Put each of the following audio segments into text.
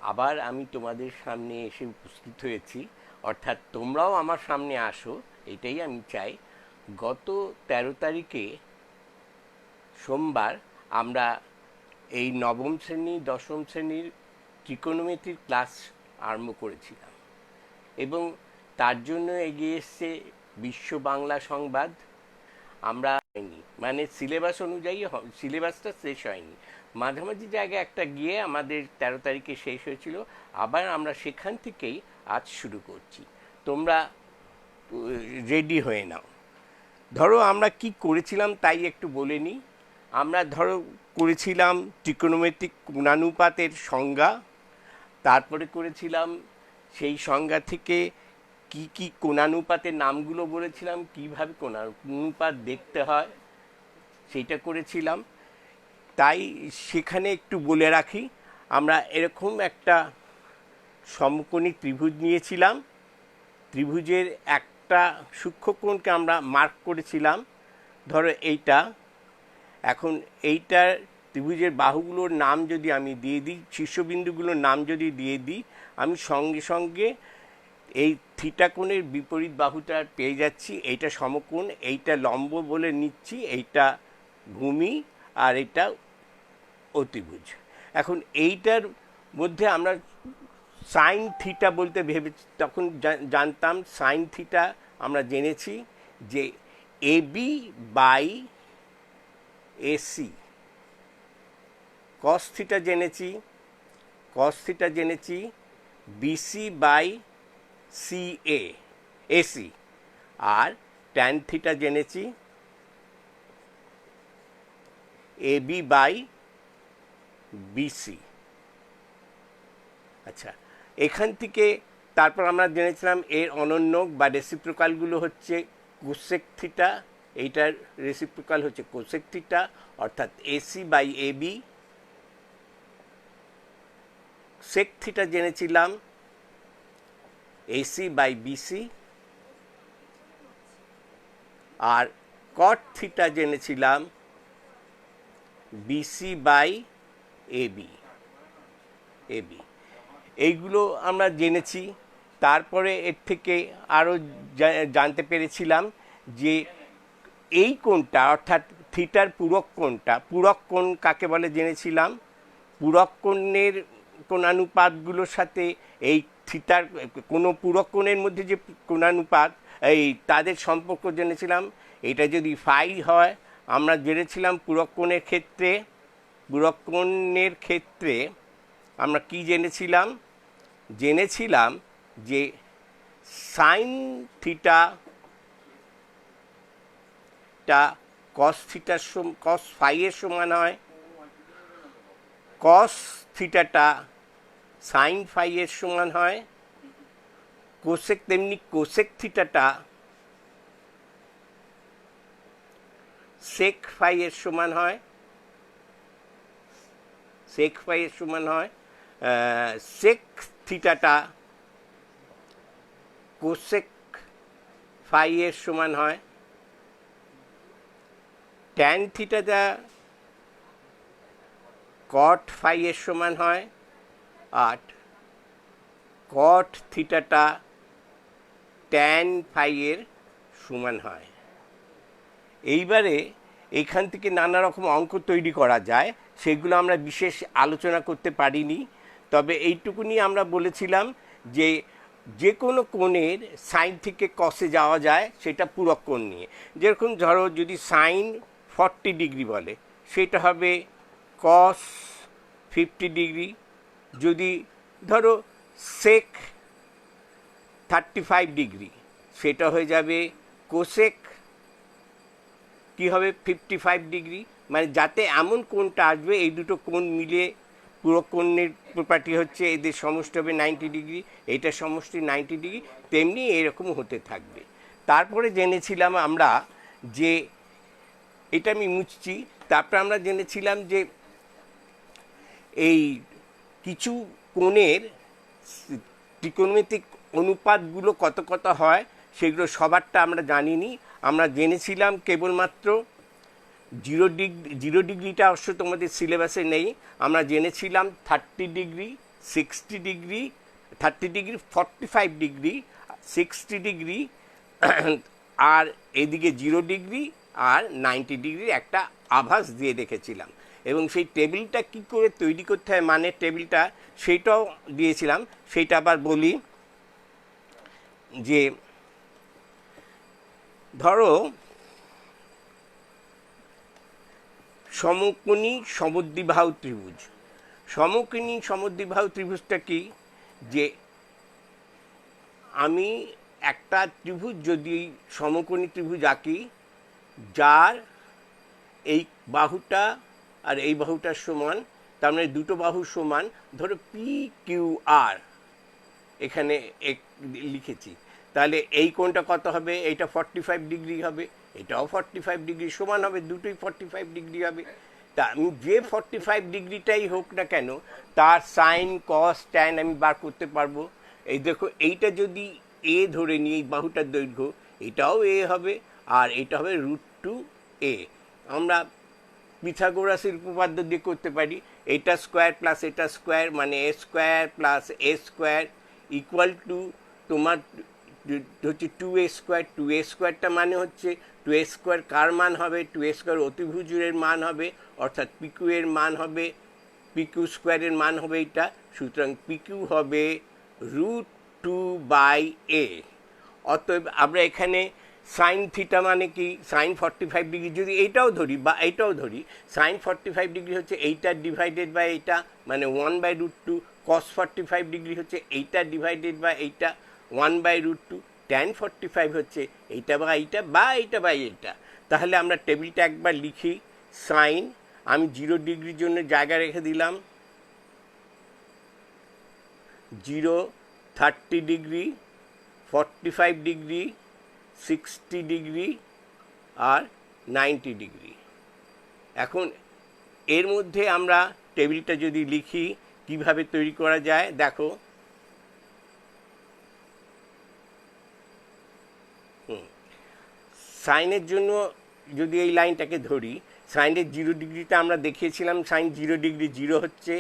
আবার আমি তোমাদের সামনে এসে উপস্থিত হয়েছি, অর্থাৎ তোমরাও আমার সামনে আসো, এটাই আমি চাই। গত 13 তারিখে সোমবার আমরা এই নবম শ্রেণী দশম শ্রেণীর ত্রিকোণমিতির ক্লাস আরম্ভ করেছিলাম এবং তার জন্য এগিয়ে এসছে বিশ্ব বাংলা সংবাদ। আমরা হয়নি, মানে সিলেবাস অনুযায়ী সিলেবাসটা শেষ হয়নি, মাঝামাঝি জায়গায় একটা গিয়ে আমাদের 13 তারিখে শেষ হয়েছিল। আবার আমরা সেখান থেকেই আজ শুরু করছি। তোমরা রেডি হয়ে নাও। ধরো আমরা কি করেছিলাম তাই একটু বলে নিই। আমরা ধরো করেছিলাম ত্রিকোণমিতিক কোণানুপাতের সংজ্ঞা, তারপরে করেছিলাম সেই সংজ্ঞা থেকে কি কি কোণানুপাতের নামগুলো বলেছিলাম, কিভাবে কোণানুপাত দেখতে হয় সেইটা করেছিলাম। তাই সেখানে একটু বলে রাখি, আমরা এরকম একটা সমকোণী ত্রিভুজ নিয়েছিলাম। ত্রিভুজের একটা সূক্ষ্মকোণকে আমরা মার্ক করেছিলাম, ধরো এইটা। এখন এইটার ত্রিভুজের বাহুগুলোর নাম যদি আমি দিয়ে দিই, শীর্ষবিন্দুগুলোর নাম যদি দিয়ে দিই, আমি সঙ্গে সঙ্গে এই থিটা কোণের বিপরীত বাহুটা পেয়ে যাচ্ছি। এইটা সমকোণ, এইটা লম্ব বলে নিচ্ছি, এইটা ভূমি, আর এটা অতিভুজ। এখন এইটার মধ্যে আমরা সাইন থিটা বলতে ভেবেছি, তখন জানতাম সাইন থিটা আমরা জেনেছি যে AB by AC. Cos theta জেনেছি, বিসি বাই সিএ এসি। আর ট্যান থিটা জেনেছি এবি বাই বিসি। আচ্ছা, এখান থেকে তারপর আমরা জেনেছিলাম এর অনন্যক বা রেসিপ্রোকালগুলো হচ্ছে কোসেক থিটা, এইটার রেসিপ্রোকাল হচ্ছে কোসেক থিটা, অর্থাৎ AC by AB. Sec theta জেনেছিলাম এসি বাই বিসি, আর কট থিটা জেনেছিলাম বিসি বাই এবি। এইগুলো আমরা জেনেছি। তারপরে এর থেকে আরও জানতে পেরেছিলাম যে এই কোণটা, অর্থাৎ থিটার পূরক কোণটা, পূরক কোণ কাকে বলে জেনেছিলাম। পূরক কোণের কোণানুপাতগুলোর সাথে এই থিটার কোনো পূরক কোণের মধ্যে যে কোণানুপাত, এই তাদের সম্পর্ক জেনেছিলাম। এটা যদি ফাই হয়, আমরা জেনেছিলাম পূরক কোণের ক্ষেত্রে আমরা কি জেনেছিলাম যে সাইন থিটাটা কস ফাই এর সমান হয়, কস থিটাটা সাইন ফাই এর সমান হয়, তেমনি কোসেক থিটাটা সেক ফাই এর সমান হয়, সেক থিটাটা কোসেক ফাই এর সমান হয়, ট্যান থিটাটা কট ফাই এর সমান হয়, আর কট থিটাটা ট্যান ফাই এর সমান হয়। এইবারে এখান থেকে নানা রকম অঙ্ক তৈরি করা যায়, সেগুলো আমরা বিশেষ আলোচনা করতে পারিনি। তবে এইটুকুনি আমরা বলেছিলাম যে যে কোনো কোণের সাইন থেকে কসে যাওয়া যায়, সেটা পূরক কোণ নিয়ে। যেরকম ধরো যদি সাইন 40 ডিগ্রি বলে, সেটা হবে কস 50 ডিগ্রি। যদি ধরো সেক 35 ডিগ্রি, সেটা হয়ে যাবে কোসেক কি হবে 55 ডিগ্রি। মানে যাতে এমন কোণটা আসবে, এই দুটো কোণ মিলে পুরো কোণের প্রপার্টি হচ্ছে এদের সমষ্টি হবে 90 ডিগ্রি, এইটার সমষ্টি 90 ডিগ্রি, তেমনি এরকম হতে থাকবে। তারপরে জেনেছিলাম আমরা যে, এটা আমি মুছছি, তারপরে আমরা জেনেছিলাম যে এই কিছু কোণের ত্রিকোণমিতিক অনুপাতগুলো কত কত হয়, সেগুলো সবারটা আমরা জানিনি। আমরা জেনেছিলাম কেবলমাত্র 0 ডিগ্রিটা অবশ্য তোমাদের সিলেবাসে নেই। আমরা জেনেছিলাম 30 degree 60 degree, 30 degree, 45 degree, 60 degree, আর এদিকে 0 ডিগ্রি আর 90 ডিগ্রির একটা আভাস দিয়ে রেখেছিলাম। এবং সেই টেবিলটা কী করে তৈরি করতে হয়, মানে টেবিলটা সেইটাও দিয়েছিলাম। সেইটা আবার বলি যে ধরো সমকোণী সমদ্বিবাহু ত্রিভুজ। সমকোণী সমদ্বিবাহু ত্রিভুজটা কি, যে আমি একটা ত্রিভুজ যদি সমকোণী ত্রিভুজ আঁকি, যার এই বাহুটা আর এই বাহুটার সমান, তার মানে দুটো বাহু সমান, ধরো পি কিউ আর এখানে লিখেছি, তাহলে এই কোণটা কত হবে, এইটা 45 ডিগ্রি হবে, এটাও 45 ডিগ্রি, সমান হবে, দুটোই 45 ডিগ্রি হবে। তা আমি যে 45 ডিগ্রিটাই হোক না কেন, তার সাইন কস ট্যান আমি বার করতে পারবো। এই দেখো, এইটা যদি এ ধরে নিই, এই বাহুটার দৈর্ঘ্য, এটাও এ হবে, আর এটা হবে √2a। আমরা পিথাগোরাসের উপপাদ্য দিয়ে করতে পারি, এটা স্কোয়ার প্লাস এটা স্কোয়ার মানে A square plus A square equal to তোমার হচ্ছে 2a স্কোয়ার। 2a স্কোয়ারটা মানে হচ্ছে 2a স্কোয়ার কার মান হবে, 2a স্কোয়ার অতিভুজের মান হবে, অর্থাৎ পিকিউ এর মান হবে, পিকিউ স্কোয়ারের মান হবে এইটা। সুতরাং পিকিউ হবে √2/a। অতএব আমরা এখানে সাইন থিটা মানে কি, সাইন 45 ডিগ্রি যদি এইটাও ধরি বা এইটাও ধরি, সাইন 45 ডিগ্রি হচ্ছে এইটা ডিভাইডেড বাই এইটা মানে 1/√2, কস 45 ডিগ্রি হচ্ছে এইটা ডিভাইডেড বাই এইটা 1/√2, ট্যান 45 হচ্ছে এইটা বা এইটা বা এইটা বাই এইটা। তাহলে আমরা টেবিলটা একবার লিখি। সাইন আমি 0 ডিগ্রির জন্য জায়গা রেখে দিলাম, 0, 30 ডিগ্রি, 45 ডিগ্রি, 60 ডিগ্রি আর 90 ডিগ্রি। এখন এর মধ্যে আমরা টেবিলটা যদি লিখি, কিভাবে তৈরি করা যায় দেখো। সাইনের জন্য যদি এই লাইনটাকে ধরি, সাইনের 0 ডিগ্রিটা আমরা দেখিয়েছিলাম, সাইন 0 ডিগ্রি 0 হচ্ছে,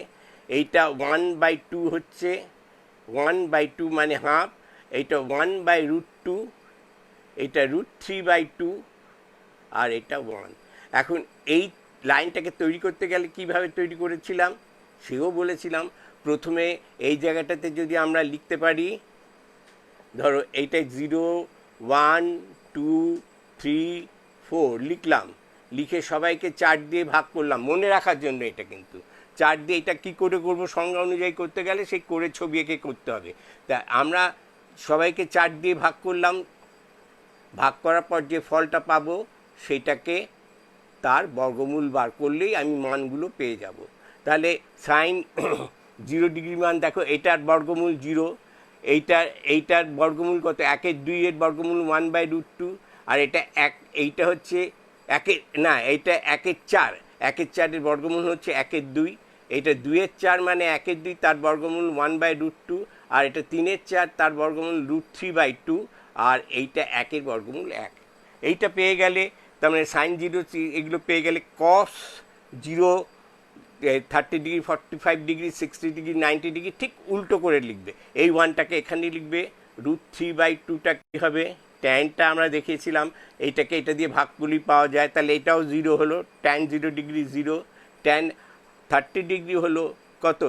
এইটা 1/2 হচ্ছে, 1/2 মানে হাফ, এইটা 1/√2, এটা √3/2 আর এটা 1। এখন এই লাইনটাকে তৈরি করতে গেলে কিভাবে তৈরি করেছিলাম সেও বলেছিলাম। প্রথমে এই জায়গাটাতে যদি আমরা লিখতে পারি, ধরো এইটা 0, 1, 2, 3, 4 লিখলাম, লিখে সবাইকে 4 দিয়ে ভাগ করলাম, মনে রাখার জন্য। এটা কিন্তু 4 দিয়ে এটা কী করে করবো, সংজ্ঞা অনুযায়ী করতে গেলে সেই করে ছবি এঁকে করতে হবে। তা আমরা সবাইকে 4 দিয়ে ভাগ করলাম, ভাগ করার পর যে ফলটা পাবো সেটাকে তার বর্গমূল বার করলেই আমি মানগুলো পেয়ে যাব। তাহলে সাইন 0 ডিগ্রি মান দেখো, এটার বর্গমূল 0, এইটার বর্গমূল কত, 1/2 এর বর্গমূল 1/√2, আর এটা এইটা হচ্ছে এইটা 1/4, 1/4 এর বর্গমূল হচ্ছে 1/2, এইটা 2/4 মানে 1/2, তার বর্গমূল 1/√2, আর এটা 3/4, তার বর্গমূল √3/2, আর এইটা 1 এর বর্গমূল 1। এইটা পেয়ে গেলে, তার মানে সাইন 0 এগুলো পেয়ে গেলে কস 0, 30 ডিগ্রি, 45 ডিগ্রি, 60 ডিগ্রি, 90 ডিগ্রি ঠিক উল্টো করে লিখবে। এই 1টাকে এখানে লিখবে, √3/2টা কী হবে, ট্যানটা আমরা দেখিয়েছিলাম, এইটাকে এটা দিয়ে ভাগ করলেই পাওয়া যায়, তাহলে এটাও 0 হলো, ট্যান 0 ডিগ্রি 0, ট্যান 30 ডিগ্রি হলো কত,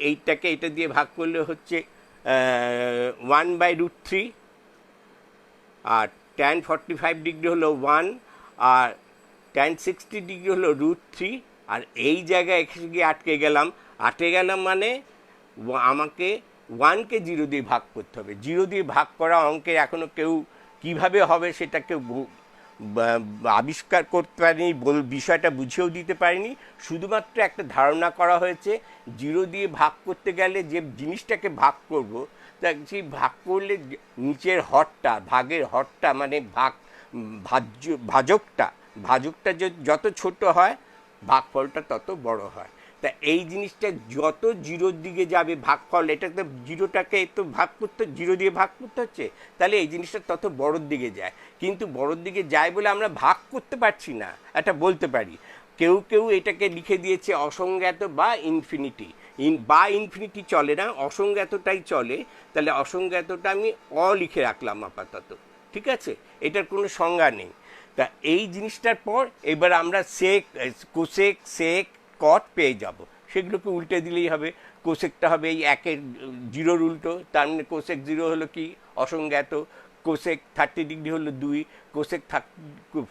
এইটাকে এটা দিয়ে ভাগ করলে হচ্ছে 1/√3, আর ট্যান 45 ডিগ্রি হলো 1, আর ট্যান 60 ডিগ্রি হলো √3, আর এই জায়গায় এসে গিয়ে আটকে গেলাম মানে আমাকে 1কে 0 দিয়ে ভাগ করতে হবে। 0 দিয়ে ভাগ করা অঙ্কে এখনও কেউ কিভাবে হবে সেটা কেউ আবিষ্কার করতে পারেনি, বিষয়টা বুঝেও দিতে পারেনি, শুধুমাত্র একটা ধারণা করা হয়েছে 0 দিয়ে ভাগ করতে গেলে যে জিনিসটাকে ভাগ করব, তা সেই ভাগ করলে নিচের হরটা, ভাগের হরটা মানে ভাজকটা যত ছোট হয় ভাগফলটা তত বড় হয়। তা এই জিনিসটা যত 0-র দিকে যাবে ভাগফল, এটা তো 0টাকে তো ভাগ করতে 0 দিয়ে ভাগ করতে হচ্ছে, তাহলে এই জিনিসটা তত বড়োর দিকে যায়। কিন্তু বড়োর দিকে যায় বলে আমরা ভাগ করতে পারছি না, এটা বলতে পারি। কেউ কেউ এটাকে লিখে দিয়েছে অসংজ্ঞাত বা ইনফিনিটি। ইনফিনিটি চলে না, অসংজ্ঞাতটাই চলে। তাহলে অসংজ্ঞাতটা আমি লিখে রাখলাম আপাতত, ঠিক আছে, এটার কোনো সংজ্ঞা নেই। তা এই জিনিসটার পর এবার আমরা সেক, কোসেক, সেক, কট পেয়ে যাব। সেগুলোকে উল্টে দিলেই হবে। কোসেকটা হবে এই 1-এর 0-র উল্টো, তার মানে কোসেক 0 হলো কি অসংজ্ঞাত, কোসেক 30 ডিগ্রি হলো 2, কোসেক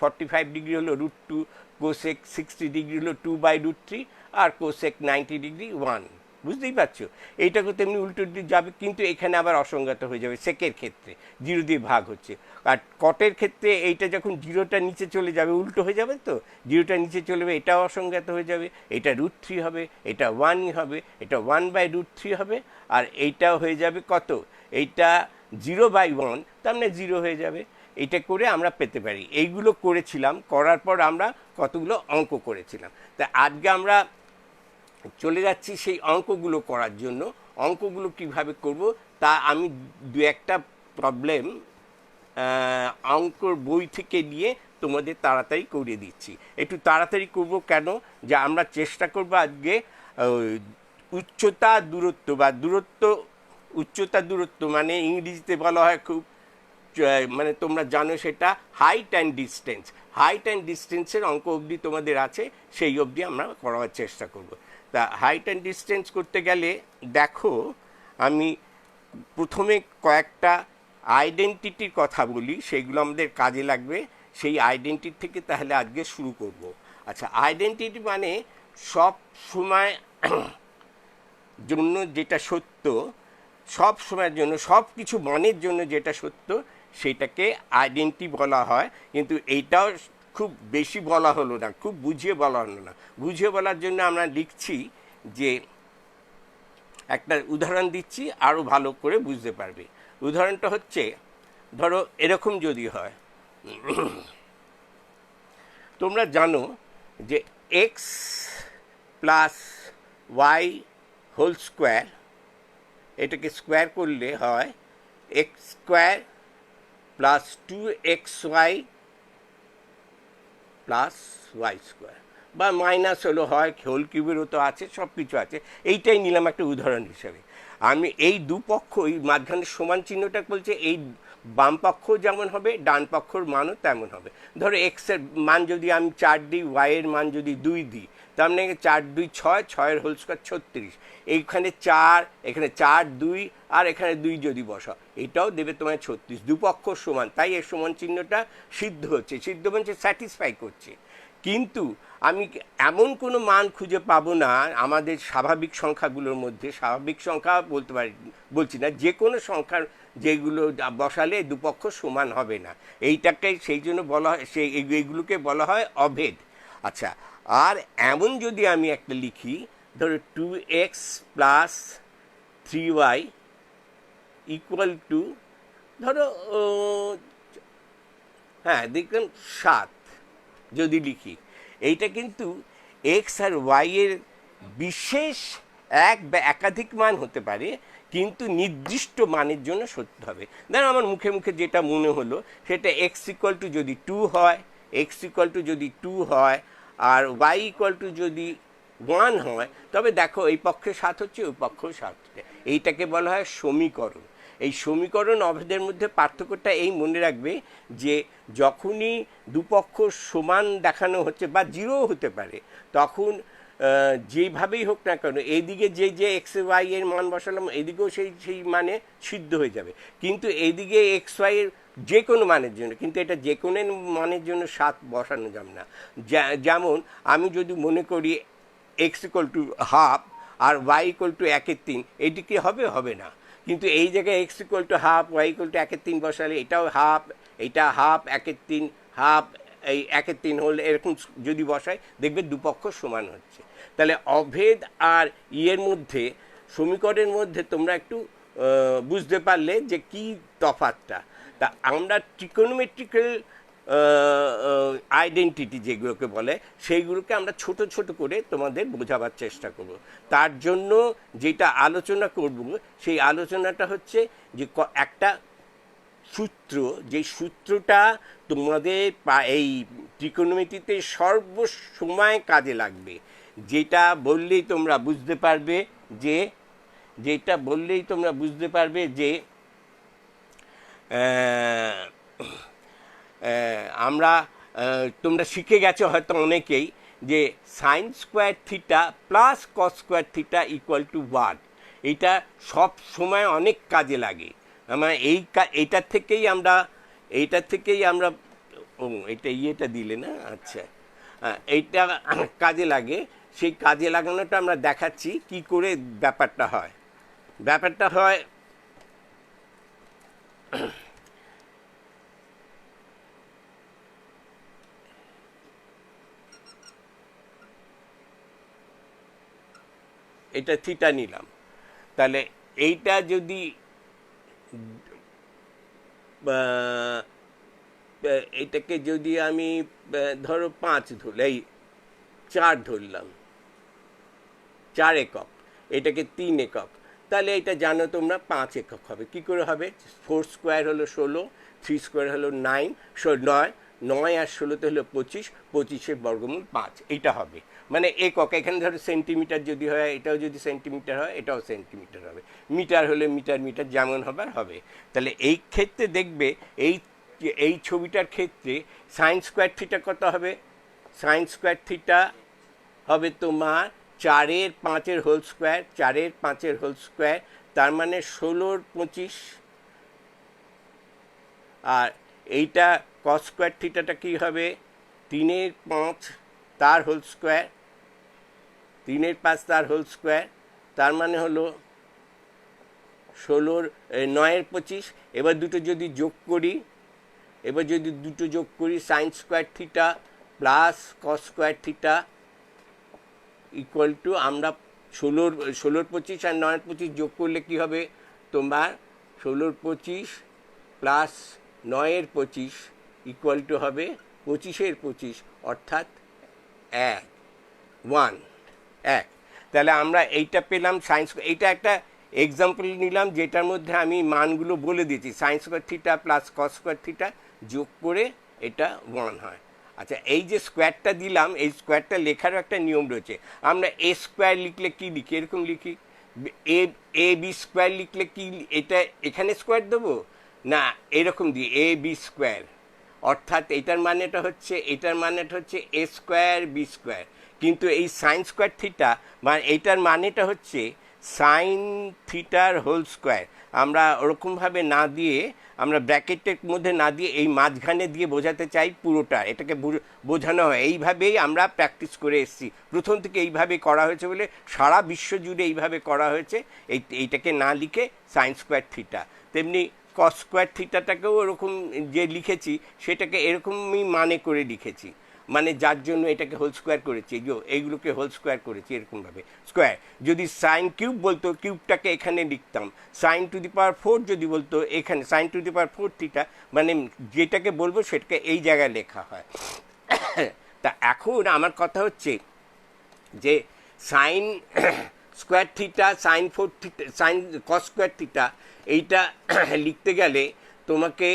45 ডিগ্রি হলো √2, কোসেক 60 ডিগ্রি হলো 2/√3, আর কোসেক 90 ডিগ্রি 1। বুঝতেই পারছো, এইটাকে তেমনি উল্টো দিয়ে যাবে, কিন্তু এখানে আবার অসংজ্ঞাত হয়ে যাবে সেকের ক্ষেত্রে, 0 দিয়ে ভাগ হচ্ছে। আর কটের ক্ষেত্রে এইটা যখন 0টা নিচে চলে যাবে উল্টো হয়ে যাবে, তো 0টা নিচে চলে যাবে, এটাও অসংজ্ঞাত হয়ে যাবে, এটা √3 হবে, এটা 1 হবে, এটা 1/√3 হবে, আর এইটাও হয়ে যাবে কত, এইটা 0/1, তার মানে 0 হয়ে যাবে। এটা করে আমরা পেতে পারি। এইগুলো করেছিলাম, করার পর আমরা কতগুলো অঙ্ক করেছিলাম। তা আজকে আমরা চলে যাচ্ছি সেই অঙ্কগুলো করার জন্য। অঙ্কগুলো কিভাবে করব তা আমি 2-একটা প্রবলেম অঙ্কর বই থেকে নিয়ে তোমাদের তাড়াতাড়ি করে দিচ্ছি। একটু তাড়াতাড়ি করব কেন, যে আমরা চেষ্টা করব আজকে উচ্চতা দূরত্ব বা দূরত্ব, উচ্চতা দূরত্ব মানে ইংরেজিতে বলা হয় খুব, মানে তোমরা জানো সেটা height and distance. Height and ডিস্টেন্সের অঙ্ক অবধি তোমাদের আছে, সেই অবধি আমরা করার চেষ্টা করব। তা হাইট অ্যান্ড ডিস্টেন্স করতে গেলে দেখো, আমি প্রথমে কয়েকটা আইডেন্টিটির কথা বলি, সেগুলো আমাদের কাজে লাগবে। সেই আইডেন্টিটি থেকে তাহলে আজকে শুরু করব। আচ্ছা, আইডেন্টিটি মানে সব সময় জন্য যেটা সত্য, সব সময়ের জন্য, সব কিছু মানের জন্য যেটা সত্য, সেটাকে আইডেন্টি বলা হয়। কিন্তু এইটাও খুব বেশি বলা হলো না, খুব বুঝিয়ে বলা হলো না। বুঝিয়ে বলার জন্য আমরা লিখছি যে, একটা উদাহরণ দিচ্ছি আরও ভালো করে বুঝতে পারবে। উদাহরণটা হচ্ছে, ধরো এরকম যদি হয়, তোমরা জানো যে x plus y whole square, এটাকে স্কোয়ার করলে হয় x square plus 2xy plus y square, বা মাইনাস হলো হয়, হোল কিউবেরও তো আছে, সব কিছু আছে। এইটাই নিলাম একটা উদাহরণ হিসাবে। আমি এই দুপক্ষ, এই মাঝখানে সমান চিহ্নটা বলছে এই বাম পক্ষ যেমন হবে, ডান পক্ষর মানও তেমন হবে। ধরো এক্সের মান যদি আমি 4 দিই, ওয়াইয়ের মান যদি 2 দিই, তার মানে 4 2 6, 6-এর হোল স্কোয়ার 36। এইখানে 4, এখানে 4 2, আর এখানে 2 যদি বসাও, এটাও দেবে তোমার 36। দুপক্ষ সমান, তাই এর সমান চিহ্নটা সিদ্ধ হচ্ছে। সিদ্ধ বলছে স্যাটিসফাই করছে। কিন্তু আমি এমন কোনো মান খুঁজে পাবো না আমাদের স্বাভাবিক সংখ্যাগুলোর মধ্যে, স্বাভাবিক সংখ্যা বলতে পারি, বলছি না, যে কোনো সংখ্যার যেগুলো বসালে দুপক্ষ সমান হবে না, এইটাকে সেই জন্য বলা হয়, সেই এইগুলোকে বলা হয় অভেদ। আচ্ছা, আর এমন যদি আমি একটা লিখি, ধরো 2x plus 3y equal to, ধরো হ্যাঁ দেখলাম 7 যদি লিখি, এইটা কিন্তু এক্স আর ওয়াইয়ের বিশেষ এক বা একাধিক মান হতে পারে, কিন্তু নির্দিষ্ট মানের জন্য সত্য হবে। ধরো আমার মুখে মুখে যেটা মনে হলো সেটা এক্স ইকুয়াল টু যদি 2 হয়, এক্স ইকুয়াল টু যদি 2 হয়, আর ওয়াই ইকুয়াল টু যদি 1 হয়, তবে দেখো এই পক্ষে 7 হচ্ছে, ওই পক্ষেও 7 হচ্ছে। এইটাকে বলা হয় সমীকরণ। এই সমীকরণ অভেদের মধ্যে পার্থক্যটা এই মনে রাখবে যে, যখনই দুপক্ষ সমান দেখানো হচ্ছে বা 0 হতে পারে, তখন যেভাবেই হোক না কেন, এইদিকে যে এক্স ওয়াই এর মান বসালাম, এদিকেও সেই মানে সিদ্ধ হয়ে যাবে। কিন্তু এইদিকে এক্স ওয়াই এর যে কোনো মানের জন্য, কিন্তু এটা যে কোনো মানের জন্য 7 বসানো যাবে না। যেমন আমি যদি মনে করি এক্স ইকুয়াল টু হাফ আর ওয়াই ইকুয়াল টু 1/3, এটি কি হবে? হবে না। কিন্তু এই জায়গায় x equal to half, y equal to 1/3 বসালে এটাও হাফ, এটা হাফ, 1/3, হাফ, এই 1/3 হলে এরকম যদি বসায়, দেখবে দুপক্ষ সমান হচ্ছে। তাহলে অভেদ আর ইয়ের মধ্যে, সমীকরণের মধ্যে তোমরা একটু বুঝতে পারলে যে কি তফাৎটা। তা আমরা ট্রিকোনোমেট্রিক্যাল আইডেন্টিটি যেগুলোকে বলে, সেইগুলোকে আমরা ছোট ছোট করে তোমাদের বোঝাবার চেষ্টা করব। তার জন্য যেটা আলোচনা করব, সেই আলোচনাটা হচ্ছে যে একটা সূত্র, যে সূত্রটা তোমাদের এই ত্রিকোণমিতিতে সর্বসময় কাজে লাগবে, যেটা বললেই তোমরা বুঝতে পারবে যে যেটা বললেই তোমরা বুঝতে পারবে যে আমরা তোমরা শিখে গেছো হয়তো অনেকেই যে sine square theta plus cos square theta equal to 1। এটা সব সময় অনেক কাজে লাগে। আমার এইটার থেকেই আমরা ও এটা ইয়েটা দিলে না, আচ্ছা, এইটা কাজে লাগে। সেই কাজে লাগানোটা আমরা দেখাচ্ছি কি করে ব্যাপারটা হয়। এটা থিটা নিলাম, তাহলে এইটা যদি এটাকে যদি আমি ধরো 5 ধরলাম, এই 4 ধরলাম, 4 একক, এটাকে 3 একক, তাহলে এটা জানো তোমরা 5 একক হবে। কি করে হবে? 4 স্কোয়ার হলো 16, 3 স্কোয়ার হলো 9, 9 আর 16তে হলো 25, 25-এর বর্গমূল 5, এইটা হবে। মানে একক, এখানে ধরো সেন্টিমিটার যদি হয়, এটাও যদি সেন্টিমিটার হয়, এটাও সেন্টিমিটার হবে, মিটার হলে মিটার, যেমন হবে হবে। তাহলে এই ক্ষেত্রে দেখবে এই ছবিটার ক্ষেত্রে সাইন স্কোয়ার থিটা কত হবে? সাইন স্কোয়ার থিটা হবে তোমার 4-এর 5-এর হোল স্কোয়ার, 4-এর 5-এর হোল স্কোয়ার, তার মানে 16-র 25। আর এইটা কস স্কোয়ার থিটাটা কী হবে? 3-এর 5 তার হোল স্কোয়ার, 3-এর 5 তার হোল স্কোয়ার, তার মানে হলো 9-এর 25। এবার দুটো যদি যোগ করি, sign square theta plus cos square theta equal two, আমরা 16-র 25 আর 9-এর 25 যোগ করলে কি হবে তোমার? 16-র 25 প্লাস 9-এর 25 ইকুয়াল টু হবে 25-এর 25, অর্থাৎ 1। তাহলে আমরা এইটা পেলাম সাইন স্কোয়ার। এইটা একটা এক্সাম্পল নিলাম যেটার মধ্যে আমি মানগুলো বলে দিয়েছি। Sign square theta plus cos square theta যোগ করে এটা 1 হয়। আচ্ছা, এই যে স্কোয়ারটা দিলাম, এই স্কোয়ারটা লেখারও একটা নিয়ম রয়েছে। আমরা এ স্কোয়ার লিখলে কি লিখি? এরকম লিখি। এ বি স্কোয়ার লিখলে কি এটা এখানে স্কোয়ার দেবো না, এরকম দিই এ বি স্কোয়ার, অর্থাৎ এটার মানেটা হচ্ছে এ স্কোয়ার বি স্কোয়ার। কিন্তু এই সাইন স্কোয়ার থিটা মানে এইটার মানেটা হচ্ছে সাইন থিটার হোল স্কোয়ার। আমরা ওরকমভাবে না দিয়ে, আমরা ব্র্যাকেটের মধ্যে না দিয়ে এই মাঝখানে দিয়ে বোঝাতে চাই পুরোটা, এটাকে বোঝানো হয়। এইভাবেই আমরা প্র্যাকটিস করে এসেছি, প্রথম থেকে এইভাবে করা হয়েছে বলে সারা বিশ্ব জুড়ে এইভাবে করা হয়েছে। এইটাকে না লিখে সাইন স্কোয়ার থিটা, তেমনি কস স্কোয়ার থিটাটাকেও ওরকম যে লিখেছি সেটাকে এরকমই মানে করে লিখেছি, মানে যার জন্য এটাকে হোল স্কোয়ার করেছি, এইগুলোকে হোল স্কোয়ার করেছি এরকমভাবে স্কোয়ার। যদি সাইন কিউব বলতো, কিউবটাকে এখানে লিখতাম। সাইন টু দি পাওয়ার 4 যদি বলতো, এখানে sine to the power 4 theta, মানে যেটাকে বলবো সেটাকে এই জায়গায় লেখা হয়। তা এখন আমার কথা হচ্ছে যে sine square theta, sine 4 theta, sine cos square theta, এইটা লিখতে গেলে তোমাকে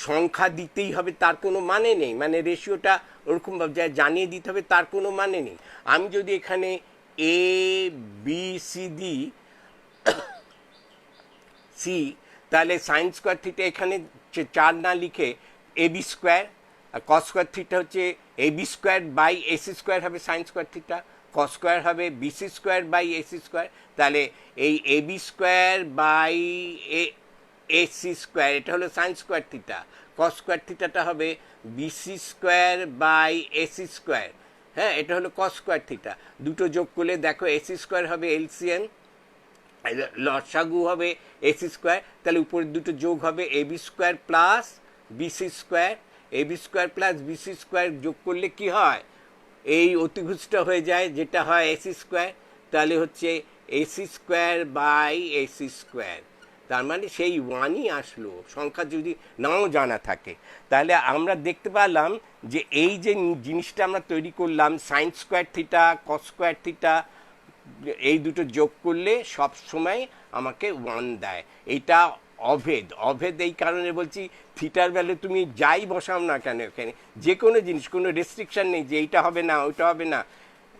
সংখ্যা দিতেই হবে, তার কোনো মানে নেই। মানে রেশিওটা ওরকমভাবে যা জানিয়ে দিতে হবে, তার কোনো মানে নেই। আমি যদি এখানে এ বি সি দিই, তাহলে সাইন স্কোয়ার থিটা এখানে 4 না লিখে এ বি স্কোয়ার, আর কস স্কোয়ার থিটা হচ্ছে A B square by AC square হবে sine square theta, cos square হবে BC square by AC square. তাহলে এই A B square by AC square, এটা হলো sine square theta. Cos square থিটাটা হবে BC square by AC square. হ্যাঁ, এটা হলো কস স্কোয়ার থিটা। দুটো যোগ করলে দেখো এসি স্কোয়ার হবে এলসিএম, লসাগু হবে এসি স্কোয়ার, তাহলে উপরের দুটো যোগ হবে A B square plus BC square. A B square plus BC square যোগ করলে কি হয়? এই অতিভুজটা হয়ে যায়, যেটা হয় এসি স্কোয়ার। তাহলে হচ্ছে AC square by AC square, তার মানে সেই 1ই আসলো, সংখ্যা যদি নাও জানা থাকে। তাহলে আমরা দেখতে পেলাম যে এই যে জিনিসটা আমরা তৈরি করলাম, sign square theta, cos square theta, এই দুটো যোগ করলে সব সময় আমাকে 1 দেয়। এইটা অভেদ। অভেদ এই কারণে বলছি, থিটার ভ্যালু তুমি যাই বসাও না কেন এখানে, যে কোনো জিনিস, কোনো রেস্ট্রিকশন নেই যে এইটা হবে না ওইটা হবে না,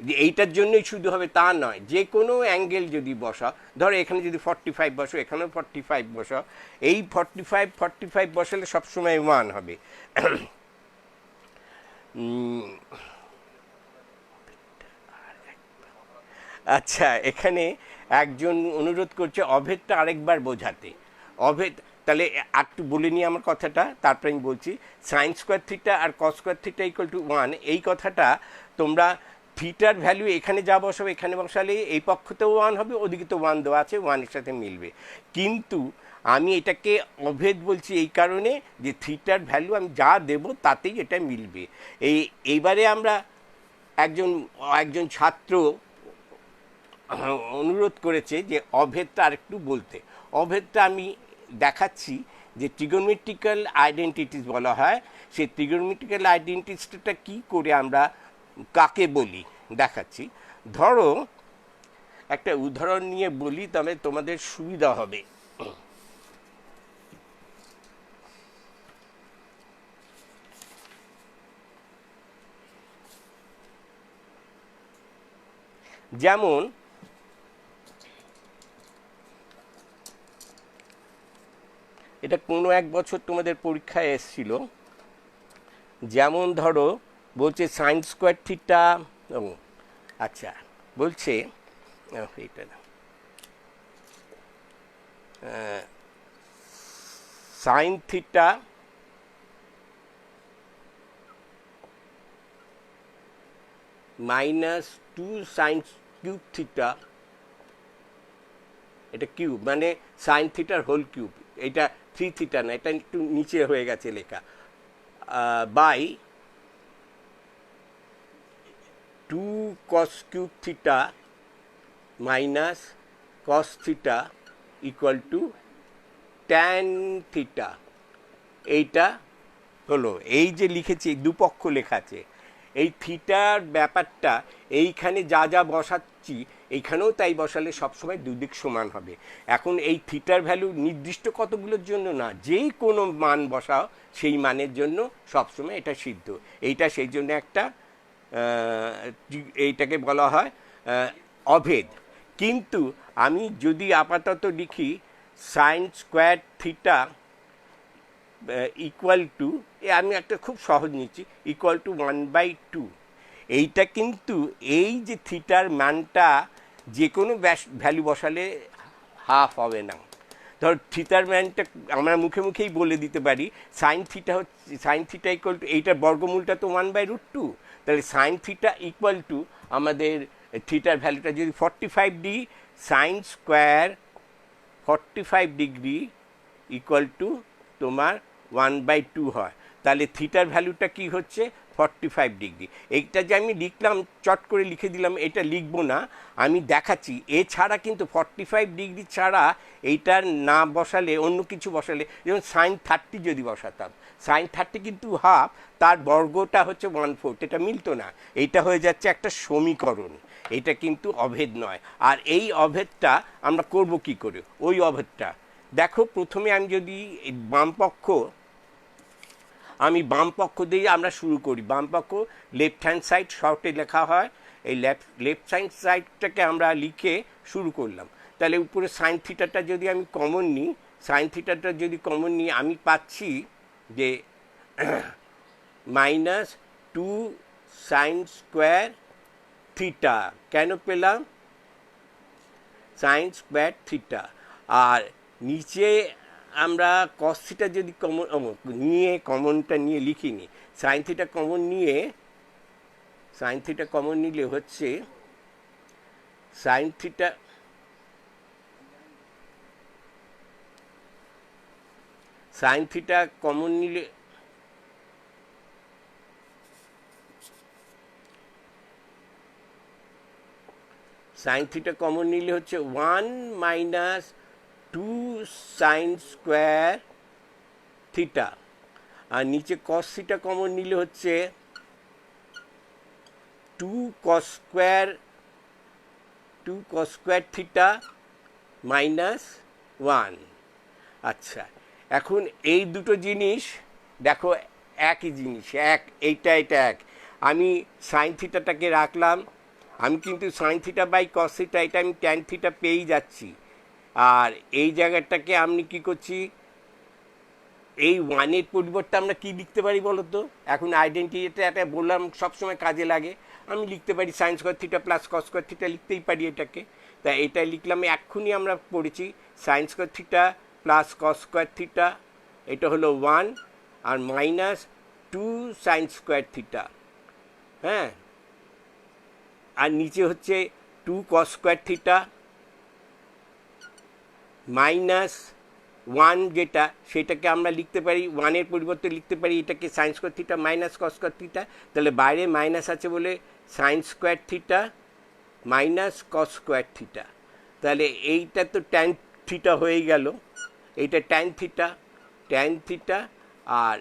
যে এইটার জন্যই শুধু হবে তা নয়। যে কোনো অ্যাঙ্গেল যদি বসাও, ধরো এখানে যদি 45 বসো, এখানেও 45 বসাও, এই 45 বসালে সবসময় 1 হবে। আচ্ছা, এখানে একজন অনুরোধ করছে অভেদটা আরেকবার বোঝাতে। অভেদ, তাহলে একটু বলে নিই আমার কথাটা, তারপরে আমি বলছি। সাইন স্কোয়ার থিটা আর cos square theta equal to 1, এই কথাটা তোমরা থিটার ভ্যালু এখানে যা বসাবে এখানে বসালে এই পক্ষতেও 1 হবে, ওদিকে তো 1 দেওয়া আছে, 1-এর সাথে মিলবে। কিন্তু আমি এটাকে অভেদ বলছি এই কারণে যে থিটার ভ্যালু আমি যা দেব তাতেই এটা মিলবে। এইবারে আমরা একজন একজন ছাত্র অনুরোধ করেছে যে অভেদটা আরেকটু বলতে। অভেদটা আমি দেখাচ্ছি যে ট্রিগোনোমেট্রিক্যাল আইডেন্টিটিস বলা হয়। সেই ট্রিগোনোমেট্রিক্যাল আইডেন্টিটিসটা কী করে আমরা কাকে বলি দেখাচ্ছি। ধরো একটা উদাহরণ নিয়ে বলি, তবে তোমাদের সুবিধা হবে। যেমন এটা কোনো এক বছর তোমাদের পরীক্ষায় এসেছিল। যেমন ধরো বলছে সাইন স্কোয়ার থিটা, ও আচ্ছা, বলছে এইটা না, sine theta -2 sine cube theta, এটা কিউব মানে সাইন থিটার হোল কিউব, এটা 3 থিটা না, এটা একটু নিচে হয়ে গেছে লেখা, by 2 cos cube theta minus cos theta equal to tan theta. এইটা হলো, এই যে লিখেছি দুপক্ষ লেখা আছে, এই থিটার ব্যাপারটা এইখানে যা যা বসাচ্ছি এইখানেও তাই বসালে সবসময় দুদিক সমান হবে। এখন এই থিটার ভ্যালু নির্দিষ্ট কতগুলোর জন্য না, যেই কোনো মান বসাও সেই মানের জন্য সবসময় এটা সিদ্ধ। এইটা সেই জন্য একটা এইটাকে বলা হয় অভেদ। কিন্তু আমি যদি আপাতত লিখি sign square theta equal two, আমি একটা খুব সহজ নিচ্ছি, ইকুয়াল টু 1/2, এইটা কিন্তু এই যে থিটার মানটা যে কোনো ভ্যালু বসালে হাফ হবে না। ধর থিটার ম্যানটা আমরা মুখে মুখেই বলে দিতে পারি, সাইন থিটা হচ্ছে, সাইন থিটা ইকুয়াল টু, এইটার বর্গমূলটা তো 1/√2, তাহলে সাইন থিটা ইকুয়াল টু আমাদের থিটার ভ্যালুটা যদি 45 degree, sine square 45 degree equal to তোমার 1/2 হয়, তাহলে থিটার ভ্যালুটা কি হচ্ছে 45 ডিগ্রি। এইটা যে আমি লিখলাম, চট করে লিখে দিলাম, এটা লিখবো না, আমি দেখাচ্ছি। এছাড়া কিন্তু 45 ডিগ্রি ছাড়া এইটার না বসালে, অন্য কিছু বসালে, যেমন সাইন 30 যদি বসাতাম, সাইন 30 কিন্তু হাফ, তার বর্গটা হচ্ছে 1/4, এটা মিলতো না। এইটা হয়ে যাচ্ছে একটা সমীকরণ, এটা কিন্তু অভেদ নয়। আর এই অভেদটা আমরা করব কি করে? ওই অভেদটা দেখো, প্রথমে আমি যদি বাম পক্ষ দিয়ে আমরা শুরু করি। বাম পক্ষ লেফট হ্যান্ড সাইড শর্টে লেখা হয়, এই লেফট হ্যান্ড সাইডটাকে আমরা লিখে শুরু করলাম। তাহলে উপরে সাইন থিটাটা যদি আমি কমন নিই, সাইন থিটাটা যদি কমন নিই, আমি পাচ্ছি যে -2 সাইন স্কোয়ার থিটা। কেন পেলাম? Sign square theta. আর নিচে আমরা কস থিটা যদি কমনটা নিয়ে লিখিনি, সাইন থিটা কমন নিলে হচ্ছে সাইন থিটা কমন নিলে হচ্ছে 1 - 2 সাইন স্কোয়ার থিটা। আর নিচে কস থিটা কমন নিলে হচ্ছে 2 কস স্কোয়ার থিটা -1। আচ্ছা, এখন এই দুটো জিনিস দেখো একই জিনিস, এইটা এক। আমি সাইন থিটাটাকে রাখলাম, আমি কিন্তু sine theta by cos theta এটা আমি ট্যান থিটা পেয়েই যাচ্ছি। আর এই জায়গাটাকে আমি কি করছি, এই ওয়ানের পরিবর্তে আমরা কি লিখতে পারি বলো তো? এখন আইডেন্টিটিটা একটা বললাম সবসময় কাজে লাগে, আমি লিখতে পারি sign square theta plus cos square theta লিখতেই পারি এটাকে। তা এটা লিখলাম, এক্ষুনি আমরা পড়েছি sign square theta plus cos square theta, এটা হলো 1 আর মাইনাস 2 সাইন স্কোয়ার থিটা, হ্যাঁ, আর নিচে হচ্ছে 2 কস স্কোয়ার থিটা মাইনাস 1, যেটা সেটাকে আমরা লিখতে পারি 1-এর পরিবর্তে লিখতে পারি এটাকে সাইন স্কোয়ার থিটা মাইনাস কস স্কোয়ার থিটা। তাহলে বাইরে মাইনাস আছে বলে সাইন স্কোয়ার থিটা মাইনাস কস স্কোয়ার থিটা। তাহলে এইটা তো ট্যান থিটা হয়ে গেল, এইটা ট্যান থিটা আর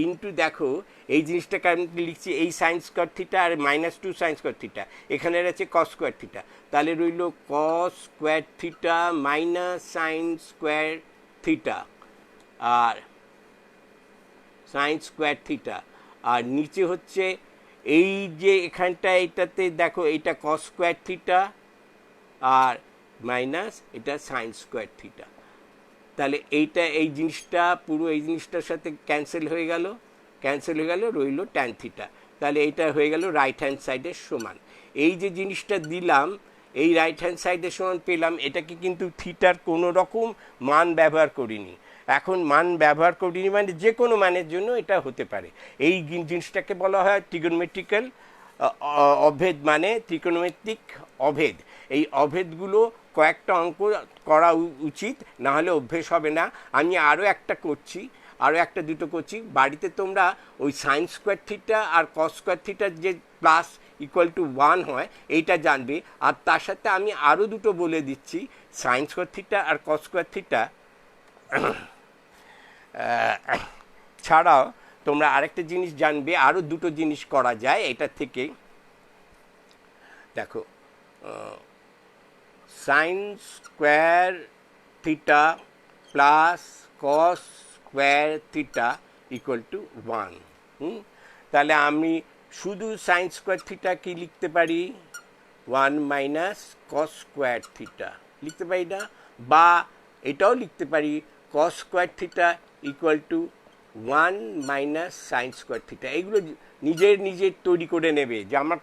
ইন্টু দেখো এই জিনিসটাকে আমি লিখছি এই সাইন স্কোয়ার থিটা আর মাইনাস 2 সাইন স্কোয়ার থিটা, এখানে আছে কস স্কোয়ার থিটা। তাহলে রইল cos square theta minus sine square theta আর সাইন স্কোয়ার থিটা, আর নিচে হচ্ছে এই যে এখানটা এটাতে দেখো এটা কস স্কোয়ার থিটা আর মাইনাস এটা সাইন স্কোয়ার থিটা। তাহলে এইটা এই জিনিসটা পুরো এই জিনিসটার সাথে ক্যান্সেল হয়ে গেল, রইল ট্যান থিটা। তাহলে এইটা হয়ে গেল রাইট হ্যান্ড সাইডের সমান। এই যে জিনিসটা দিলাম এই রাইট হ্যান্ড সাইডের সমান পেলাম, এটাকে কিন্তু থিটার কোনো রকম মান ব্যবহার করিনি। এখন মান ব্যবহার করিনি মানে যে কোনো মানের জন্য এটা হতে পারে। এই জিনিসটাকে বলা হয় ট্রিগোনোমেট্রিক্যাল অভেদ, মানে ত্রিকোণমিতিক অভেদ। এই অভেদগুলো কয়েকটা অঙ্ক করা উচিত, না হলে অভ্যেস হবে না। আমি আরও একটা দুটো করছি, বাড়িতে তোমরা ওই সাইন স্কোয়ার থিটা আর কস স্কোয়ার থিটার যে প্লাস ইকুয়াল টু 1 হয় এইটা জানবে। আর তার সাথে আমি আরও দুটো বলে দিচ্ছি, সাইন স্কোয়ার থিটা আর কস স্কোয়ার থিটা ছাড়াও তোমরা আরেকটা জিনিস জানবে, আরও দুটো জিনিস করা যায় এটা থেকে। দেখো sign square theta plus cos square theta equal to 1। তাহলে আমি শুধু সাইন স্কোয়ার থিটা কি লিখতে পারি, 1 মাইনাস কস স্কোয়ার থিটা লিখতে পারি না, বা এটাও লিখতে পারি কস square theta equal to 1 minus sine square theta. এগুলো নিজের তৈরি করে নেবে যে আমরা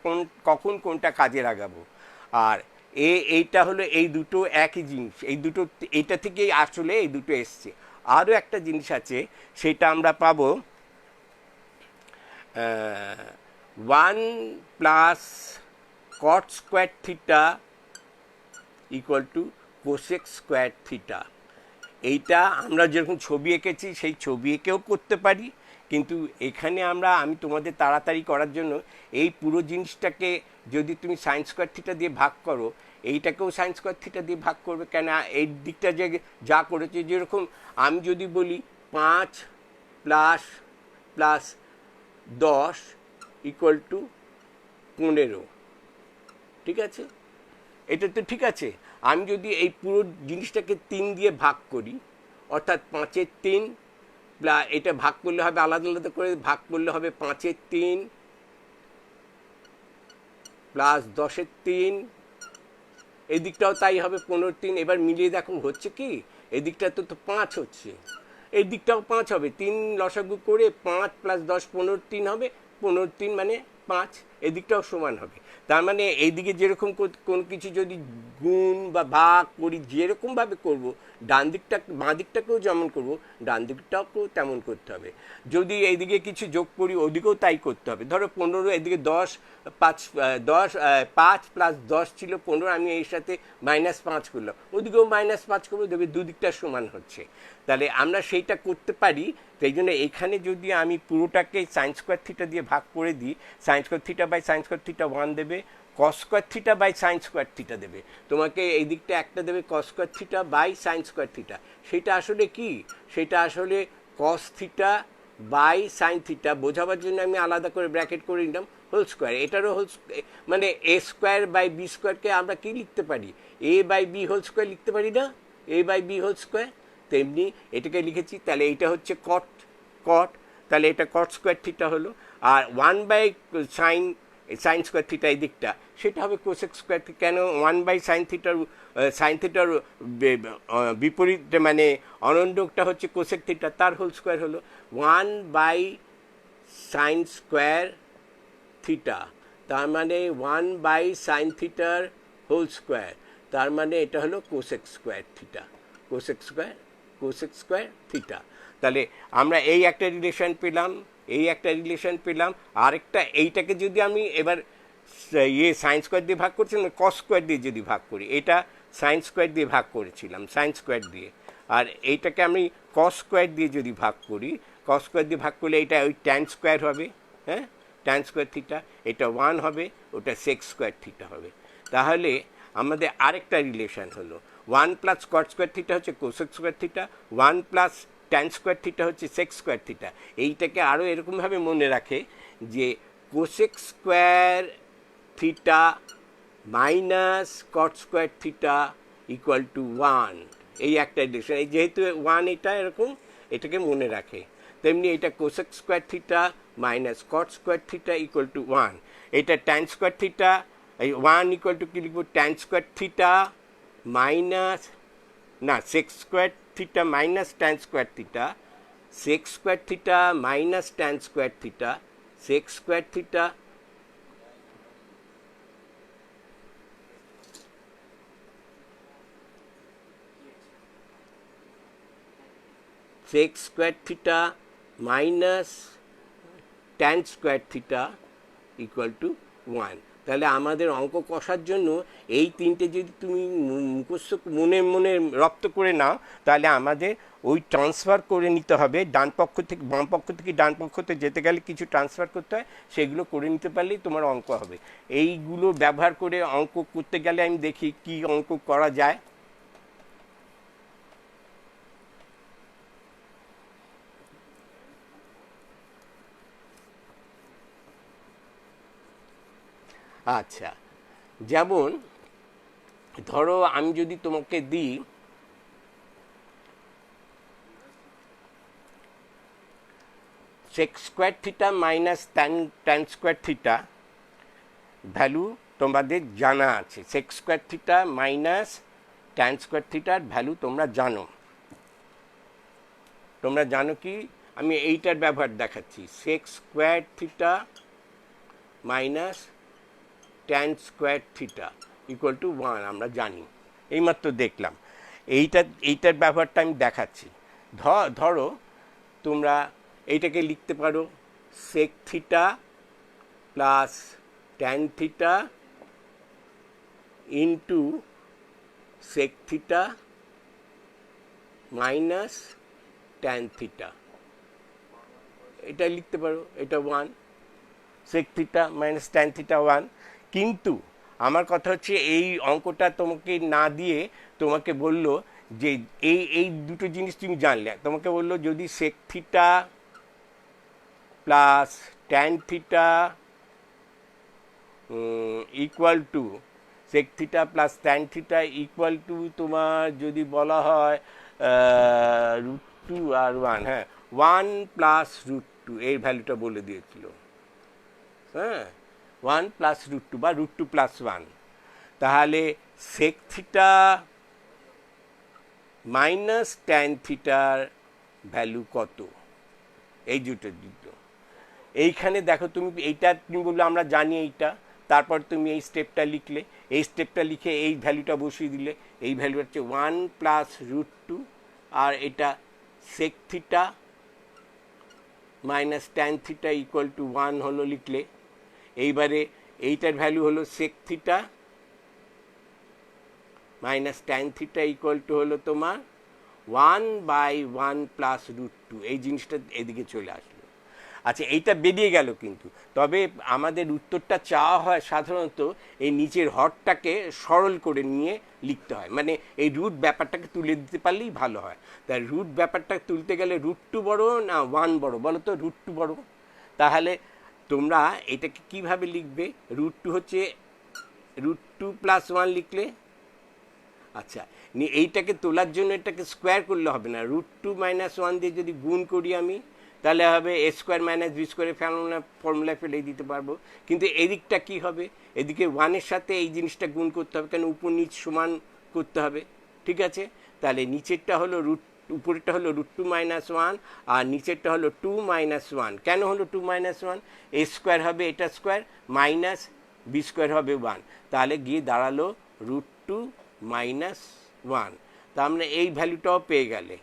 কখন কোনটা কাজে লাগাবো। আর এইটা হলো এই দুটো একই জিনিস, এই দুটো এইটা থেকেই আসলে এই দুটো এসছে। আরও একটা জিনিস আছে, সেটা আমরা পাবো 1 plus cot square theta equal two cosec square theta. এইটা আমরা যেরকম ছবি এঁকেছি সেই ছবি এঁকেও করতে পারি, কিন্তু এখানে আমি তোমাদের তাড়াতাড়ি করার জন্য এই পুরো জিনিসটাকে যদি তুমি সাইন স্কোয়ার থিটা দিয়ে ভাগ করো, এইটাকেও সাইন স্কোয়ার থিটা দিয়ে ভাগ করবে। কেন এই দিকটা যে যা করেছে, যেরকম আমি যদি বলি 5 প্লাস 10 ইকুয়াল টু 15, ঠিক আছে, এটা তো ঠিক আছে। আমি যদি এই পুরো জিনিসটাকে 3 দিয়ে ভাগ করি, অর্থাৎ 5-এর 3, এটা ভাগ করলে হবে আলাদা আলাদা করে ভাগ করলে হবে 5-এর 3 প্লাস 10-এর 3, এই দিকটাও তাই হবে 15-এর 3। এবার মিলিয়ে দেখো হচ্ছে কি, এই দিকটা তো 5 হচ্ছে, এই দিকটাও 5 হবে। 3 লসাগু করে 5 প্লাস 10 15-এর 3 হবে, 15-এর 3 মানে 5, এদিকটাও সমান হবে। তার মানে এইদিকে যেরকম কোন কিছু যদি গুণ বা ভাগ করি যেরকমভাবে করব, ডান দিকটা বাঁ দিকটাকেও যেমন করব ডান দিকটাকেও তেমন করতে হবে। যদি এইদিকে কিছু যোগ করি ওদিকেও তাই করতে হবে। ধরো 15, এদিকে 5 প্লাস 10 ছিল 15, আমি এর সাথে -5 করলাম, ওদিকেও -5 করবো, দেখবে দুদিকটা সমান হচ্ছে। তাহলে আমরা সেইটা করতে পারি। সেই জন্য এখানে যদি আমি পুরোটাকে সাইন স্কোয়ার থিটা দিয়ে ভাগ করে দিই, sine square theta by sine square theta 1 দেবে, cos square theta by sine square theta দেবে, তোমাকে এই দিকটা একটা দেবে cos square theta by sine square theta. সেটা আসলে কি, সেটা আসলে cos theta by sine theta. বোঝাবার জন্য আমি আলাদা করে ব্র্যাকেট করে নিলাম হোল স্কোয়ার। এটারও মানে এ স্কোয়ার বাই বি স্কোয়ারকে আমরা কি লিখতে পারি, এ বাই বি হোল স্কোয়ার লিখতে পারি না, এ বাই বি হোল স্কোয়ার। তো তেমনি এটাকে লিখেছি, তাহলে এইটা হচ্ছে কট কট, তাহলে এটা কট স্কোয়ার থিটা হলো। আর 1/sin স্কোয়ার থিটা এই দিকটা, সেটা হবে কোসেক স্কোয়ার থিটা। কেন 1/sin থিটার বিপরীত মানে অনন্তটা হচ্ছে কোসেক থিটা, তার হোল স্কোয়ার হলো 1/sin স্কোয়ার থিটা, তার মানে 1/sin থিটার হোল স্কোয়ার, তার মানে এটা হলো cosec square theta, cosec square theta. তাহলে আমরা এই একটা রিলেশন পেলাম, এই একটা রিলেশন পেলাম। আরেকটা, এইটাকে যদি আমি এবার সাইন স্কোয়ার দিয়ে ভাগ করছিলাম, কস স্কোয়ার দিয়ে যদি ভাগ করি, এটা সাইন স্কোয়ার দিয়ে ভাগ করেছিলাম, সাইন স্কোয়ার দিয়ে, আর এইটাকে আমি কস স্কোয়ার দিয়ে যদি ভাগ করি, কস স্কোয়ার দিয়ে ভাগ করলে এটা ওই ট্যান স্কোয়ার হবে, হ্যাঁ, ট্যান স্কোয়ার থিটা, এটা 1 হবে, ওটা সেক স্কোয়ার থিটা হবে। তাহলে আমাদের আরেকটা রিলেশন হলো 1 প্লাস কট স্কোয়ার থিটা হচ্ছে cosec square theta, 1 plus tan square theta হচ্ছে সেক স্কোয়ার থিটা। এইটাকে আরও এরকমভাবে মনে রাখে যে cosec square theta minus cot square theta equal to 1, এই একটা রিলেশন। এই যেহেতু 1 এটা এরকম, এটাকে মনে রাখে। তেমনি এটা cosec square theta minus cot square theta equal to 1, এটা ট্যান স্কোয়ার থিটা, এই 1 ইকুয়াল টু কী লিখব, ট্যান স্কোয়ার থিটা মাইনাস, না, sec square theta minus tan square theta, sec square theta minus tan square theta, sec square theta sec square theta minus tan square theta equal to 1। তাহলে আমাদের অঙ্ক কষার জন্য এই তিনটে যদি তুমি মুখস্থ মনে মনে রপ্ত করে নাও, তাহলে আমাদের ওই ট্রান্সফার করে নিতে হবে, ডান পক্ষ থেকে বাম পক্ষ থেকে ডান পক্ষতে যেতে গেলে কিছু ট্রান্সফার করতে হয়, সেগুলো করে নিতে পারলেই তোমার অঙ্ক হবে। এইগুলো ব্যবহার করে অঙ্ক করতে গেলে আমি দেখি কি অঙ্ক করা যায়। আচ্ছা, যেমন ধরো আমি যদি তোমাকে দিই sec square theta minus tan square theta, value তোমাদের জানা আছে, sec square theta minus tan square থিটার ভ্যালু তোমরা জানো। তোমরা জানো কি, আমি এইটার ব্যবহার দেখাচ্ছি, sec square theta minus tan square theta equal to 1 আমরা জানি, এইমাত্র দেখলাম। এইটার ব্যবহারটা আমি দেখাচ্ছি। ধরো তোমরা এইটাকে লিখতে পারো sec theta plus tan theta into sec theta minus tan theta, এটা লিখতে পারো, এটা 1, sec theta minus tan theta 1। কিন্তু আমার কথা হচ্ছে এই অঙ্কটা তোমাকে না দিয়ে তোমাকে বলল যে এই দুটো জিনিস তুমি জানলে, তোমাকে বললো যদি sec theta plus tan theta equal to, sec theta plus tan theta equal to তোমার যদি বলা হয় √2 আর 1, হ্যাঁ 1 প্লাস √2, এর ভ্যালুটা বলে দিয়েছিল, হ্যাঁ 1 প্লাস √2 বা √2 প্লাস 1। তাহলে সেক থিটা মাইনাস ট্যান থিটার ভ্যালু কত, এই দুটো। এইখানে দেখো তুমি এইটা তুমি বললো আমরা জানি এইটা, তারপর তুমি এই স্টেপটা লিখলে, এই স্টেপটা লিখে এই ভ্যালুটা বসিয়ে দিলে, এই ভ্যালু হচ্ছে 1 প্লাস √2, আর এটা sec theta minus tan theta equal to 1 হলো লিখলে। এইবারে এইটার ভ্যালু হলো sec theta minus tan theta equal to হলো তোমার 1/1 প্লাস √2, এই জিনিসটা এদিকে চলে আসলো। আচ্ছা, এইটা বেরিয়ে গেল, কিন্তু তবে আমাদের উত্তরটা চাওয়া হয় সাধারণত এই নিচের হরটাকে সরল করে নিয়ে লিখতে হয়, মানে এই রুট ব্যাপারটাকে তুলে দিতে পারলেই ভালো হয়। তাই রুট ব্যাপারটা তুলতে গেলে √2 বড় না 1 বড়, বলো তো? √2 বড়। তাহলে তোমরা এটাকে কিভাবে লিখবে, √2 হচ্ছে √2 প্লাস 1 লিখলে, আচ্ছা, এইটাকে তোলার জন্য এটাকে স্কোয়ার করলে হবে না, √2 - 1 দিয়ে যদি গুণ করি আমি, তাহলে হবে a² - b² ফর্মুলায় ফেলে দিতে পারবো। কিন্তু এদিকটা কি হবে, এদিকে 1-এর সাথে এই জিনিসটা গুণ করতে হবে, কেন উপর নিচ সমান করতে হবে। ঠিক আছে, তাহলে নিচেরটা হলো উপরেরটা হলো √2 - 1 আর নিচেরটা হলো 2 - 1। কেন হলো 2 - 1? a² হবে এটা স্কোয়ার, মাইনাস b² হবে 1, তাহলে গিয়ে দাঁড়ালো √2 - 1। তা আমরা এই ভ্যালুটাও পেয়ে গেলে,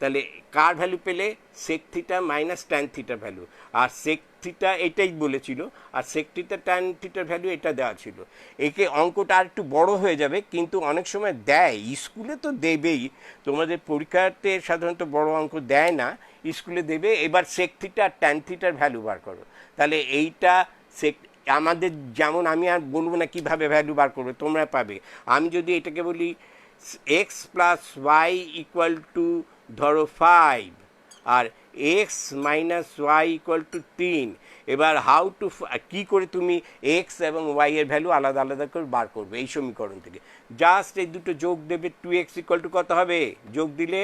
তাহলে কার ভ্যালু পেলে, সেক থিটা মাইনাস ট্যান থিটার ভ্যালু। আর সেক থিটা এটাই বলেছিল, আর সেক থিটা ট্যান থিটার ভ্যালু এটা দেওয়া ছিল। একে অঙ্কটা আর একটু বড় হয়ে যাবে, কিন্তু অনেক সময় দেয়, স্কুলে তো দেবেই, তোমাদের পরীক্ষাতে সাধারণত বড় অঙ্ক দেয় না, স্কুলে দেবে। এবার সেক থিটা আর ট্যান থিটার ভ্যালু বার করো। তাহলে এইটা সেক আমাদের, যেমন আমি আর বলবো না কীভাবে ভ্যালু বার করবে, তোমরা পাবে। আমি যদি এটাকে বলি x plus y equal to ধরো 5, আর x minus y equal to 3, এবার হাউ টু কী করে তুমি x এবং y এর ভ্যালু আলাদা আলাদা করে বার করবে এই সমীকরণ থেকে? জাস্ট এই দুটো যোগ দেবে, 2x ইকুয়াল টু কত হবে, যোগ দিলে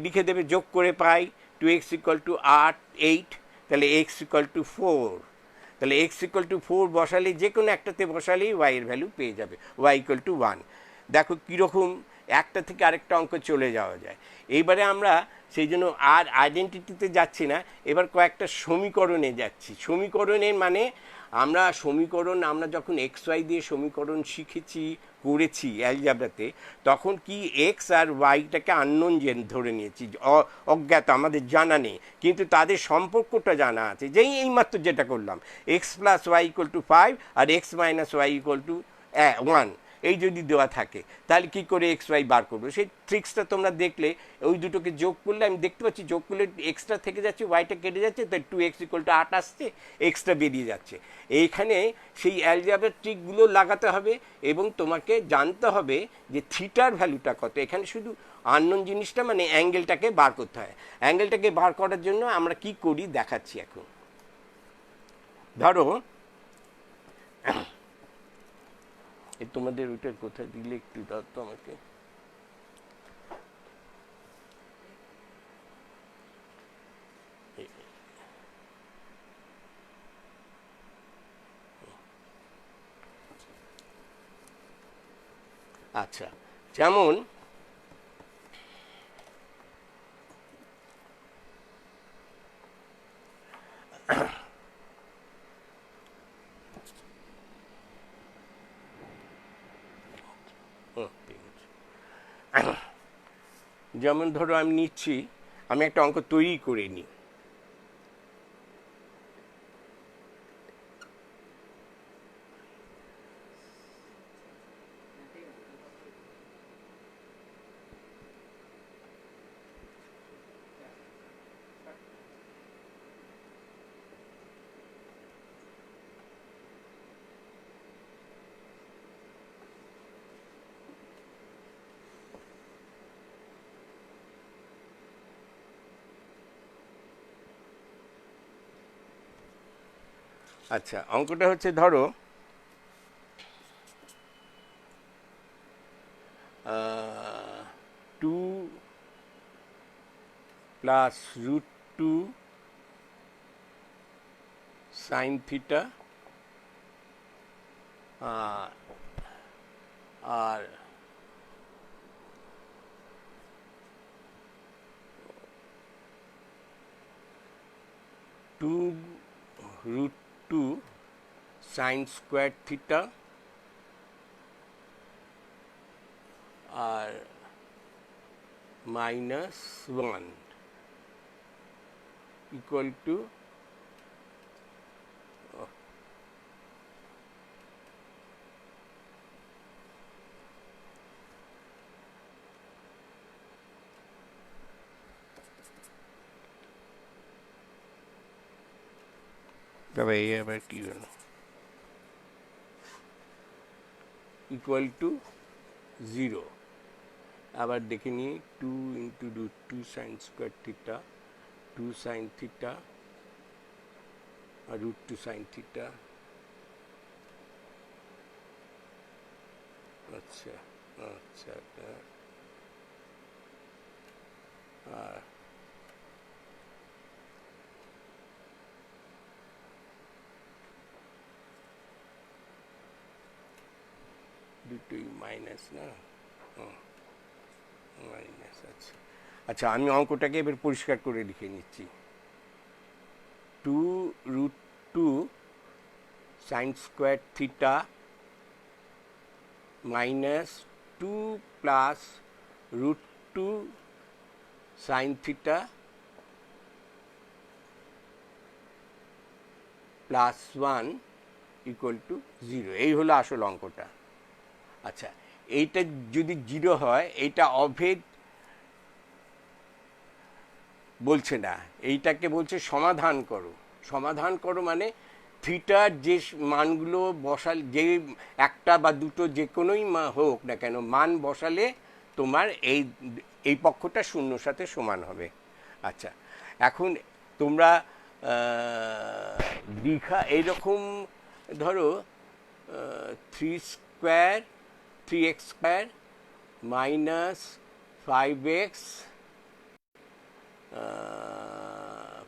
লিখে দেবে, যোগ করে পাই 2x ইকুয়াল টু 8, তাহলে x ইকুয়াল টু 4। তাহলে x ইকুয়াল টু 4 বসালেই, যে কোনো একটাতে বসালেই y এর ভ্যালু পেয়ে যাবে, y ইকুয়াল টু 1। দেখো কীরকম একটা থেকে আরেকটা অঙ্ক চলে যাওয়া যায়। এইবারে আমরা সেই জন্য আর আইডেন্টিটিতে যাচ্ছি না, এবার কয়েকটা সমীকরণে যাচ্ছি। সমীকরণের মানে আমরা যখন এক্স ওয়াই দিয়ে সমীকরণ শিখেছি, করেছি অ্যালজাব্রাতে, তখন কি এক্স আর ওয়াইটাকে আননোন ধরে নিয়েছি, অজ্ঞাত, আমাদের জানা নেই, কিন্তু তাদের সম্পর্কটা জানা আছে। যেই এইমাত্র যেটা করলাম, x plus y equal to 5 আর x minus y equal to 1, এই যদি দেওয়া থাকে, তাহলে কী করে এক্স ওয়াই বার করবো, সেই ট্রিক্সটা তোমরা দেখলে। ওই দুটোকে যোগ করলে আমি দেখতে পাচ্ছি, যোগ করলে এক্সট্রা থেকে যাচ্ছে, ওয়াইটা কেটে যাচ্ছে, তাই 2x ইকুয়াল টু 8 আসছে, এক্সট্রা বেরিয়ে যাচ্ছে। এইখানে সেই অ্যালজাবের ট্রিকগুলো লাগাতে হবে, এবং তোমাকে জানতে হবে যে থিটার ভ্যালুটা কত। এখানে শুধু আননোন জিনিসটা মানে অ্যাঙ্গেলটাকে বার করতে হয়। অ্যাঙ্গেলটাকে বার করার জন্য আমরা কি করি দেখাচ্ছি এখন। ধরো তোমাদের ওইটার কোথায় দিলে একটু দাও তো আমাকে। আচ্ছা, যেমন যেমন ধরো আমি নিচ্ছি, আমি একটা অঙ্ক তৈরি করে নিই। আচ্ছা, অঙ্কটা হচ্ছে ধরো 2 প্লাস √2 সাইন থিটা আর 2√2 সাইন স্কোয়ার থিটা আর -1 ইকুয়াল টু তবে এই আবার কি হলো, ইকুয়াল টু 0। আবার দেখে নিই, 2 into √2 sine square theta, 2 sine theta আর √2 সাইন থিটা। আচ্ছা, আচ্ছা, আর দুটোই মাইনাস না, মাইনাস। আচ্ছা আচ্ছা, আমি অঙ্কটাকে এবার পরিষ্কার করে লিখে নিচ্ছি। 2√2 sine square theta minus 2 plus √2 sine theta plus 1 equal two 0। এই হলো আসল অঙ্কটা। আচ্ছা, এইটা যদি 0 হয়, এইটা অভেদ বলছে না, এইটাকে বলছে সমাধান করো। সমাধান করো মানে থিটার যে মানগুলো বসাল, যে একটা বা দুটো যে কোনোই হোক না কেন, মান বসালে তোমার এই এই পক্ষটা শূন্যর সাথে সমান হবে। আচ্ছা, এখন তোমরা দীঘা এইরকম ধরো 3x² minus 5x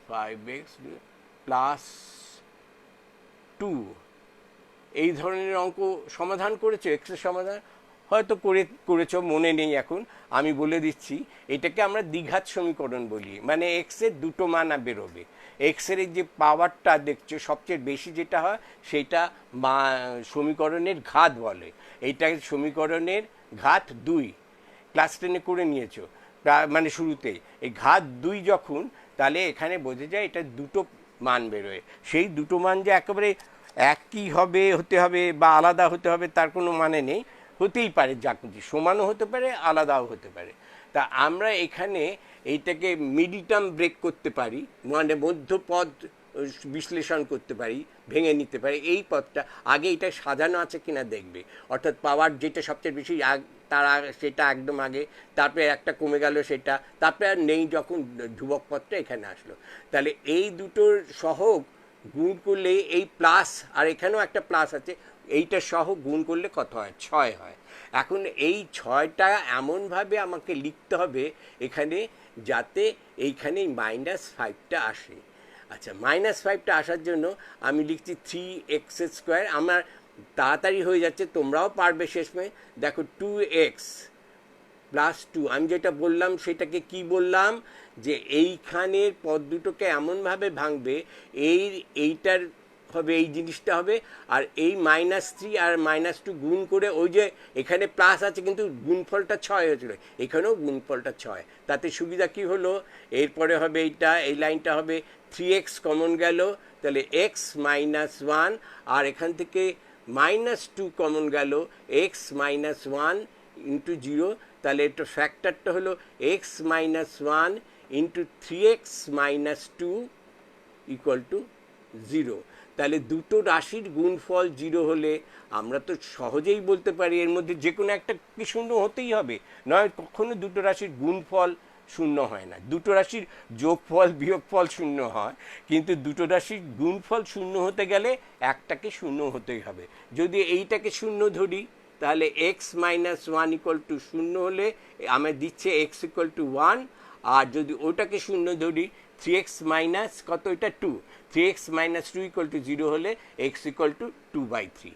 5x plus 2, এই ধরনের অঙ্ক সমাধান করেছো। এক্সের সমাধান হয়তো করেছো, মনে নেই এখন, আমি বলে দিচ্ছি। এটাকে আমরা দ্বিঘাত সমীকরণ বলি, মানে এক্সের দুটো মান বেরোবে। এক্সের যে পাওয়ারটা দেখছো সবচেয়ে বেশি যেটা হয় সেটা সমীকরণের ঘাত বলে। এইটা সমীকরণের ঘাত 2, ক্লাস 10-এ করে নিয়েছো মানে শুরুতেই। এই ঘাত 2 যখন, তাহলে এখানে বোঝা যায় এটা দুটো মান বেরোয়। সেই দুটো মান যে একেবারে একই হবে, হতে হবে বা আলাদা হতে হবে তার কোনো মানে নেই, হতেই পারে, যা কিছু সমানও হতে পারে, আলাদাও হতে পারে। তা আমরা এখানে এইটাকে মিডল টার্ম ব্রেক করতে পারি, মানে মধ্যপদ বিশ্লেষণ করতে পারি, ভেঙে নিতে পারি। এই পদটা আগে এটা সাজানো আছে কিনা দেখবে, অর্থাৎ পাওয়ার যেটা সবচেয়ে বেশি তার সেটা একদম আগে, তারপরে একটা কমে গেল সেটা, তারপরে আর নেই যখন ধ্রুবক পদটা এখানে আসলো। তাহলে এই দুটোর সহগ গুণ করলে এই প্লাস, আর এখানেও একটা প্লাস আছে, এইটা সহ গুণ করলে কত হয়? 6 হয়। এখন এই 6টা এমনভাবে আমাকে লিখতে হবে এখানে যাতে এইখানে -5টা আসে। আচ্ছা, -5টা আসার জন্য আমি লিখছি 3x²। আমার তাড়াতাড়ি হয়ে যাচ্ছে, তোমরাও পারবে শেষমেশ। দেখো 2x প্লাস 2, আমি যেটা বললাম সেটাকে কি বললাম, যে এইখানের পদ দুটোকে এমনভাবে ভাঙবে, এইটার হবে, এই জিনিসটা হবে, আর এই -3 আর -2 গুণ করে, ওই যে এখানে প্লাস আছে কিন্তু গুণফলটা 6 হয়েছিল, এখানেও গুণফলটা 6। তাতে সুবিধা কি হলো, এরপরে হবে এইটা, এই লাইনটা হবে 3x কমন গেল, তাহলে x -1, আর এখান থেকে -2 কমন গেল, x -1 ইন্টু 0, তাহলে এটা ফ্যাক্টরটা হলো x -1 into 3x -2 equal to 0। তাহলে দুটো রাশির গুণফল 0 হলে আমরা তো সহজেই বলতে পারি এর মধ্যে যে কোনো একটা কি শূন্য হতেই হবে, নয় কখনো দুটো রাশির গুণফল শূন্য হয় না। দুটো রাশির যোগফল বিয়োগফল শূন্য হয়, কিন্তু দুটো রাশির গুণফল শূন্য হতে গেলে একটাকে শূন্য হতেই হবে। যদি এইটাকে শূন্য ধরি, তাহলে x -1 ইকুয়াল টু 0 হলে আমার দিচ্ছে x ইকুয়াল টু 1, আর যদি ওটাকে শূন্য ধরি, 3x মাইনাস কত, এটা 2, 3x -2 ইকুয়াল টু 0 হলে x ইকুয়াল টু 2/3।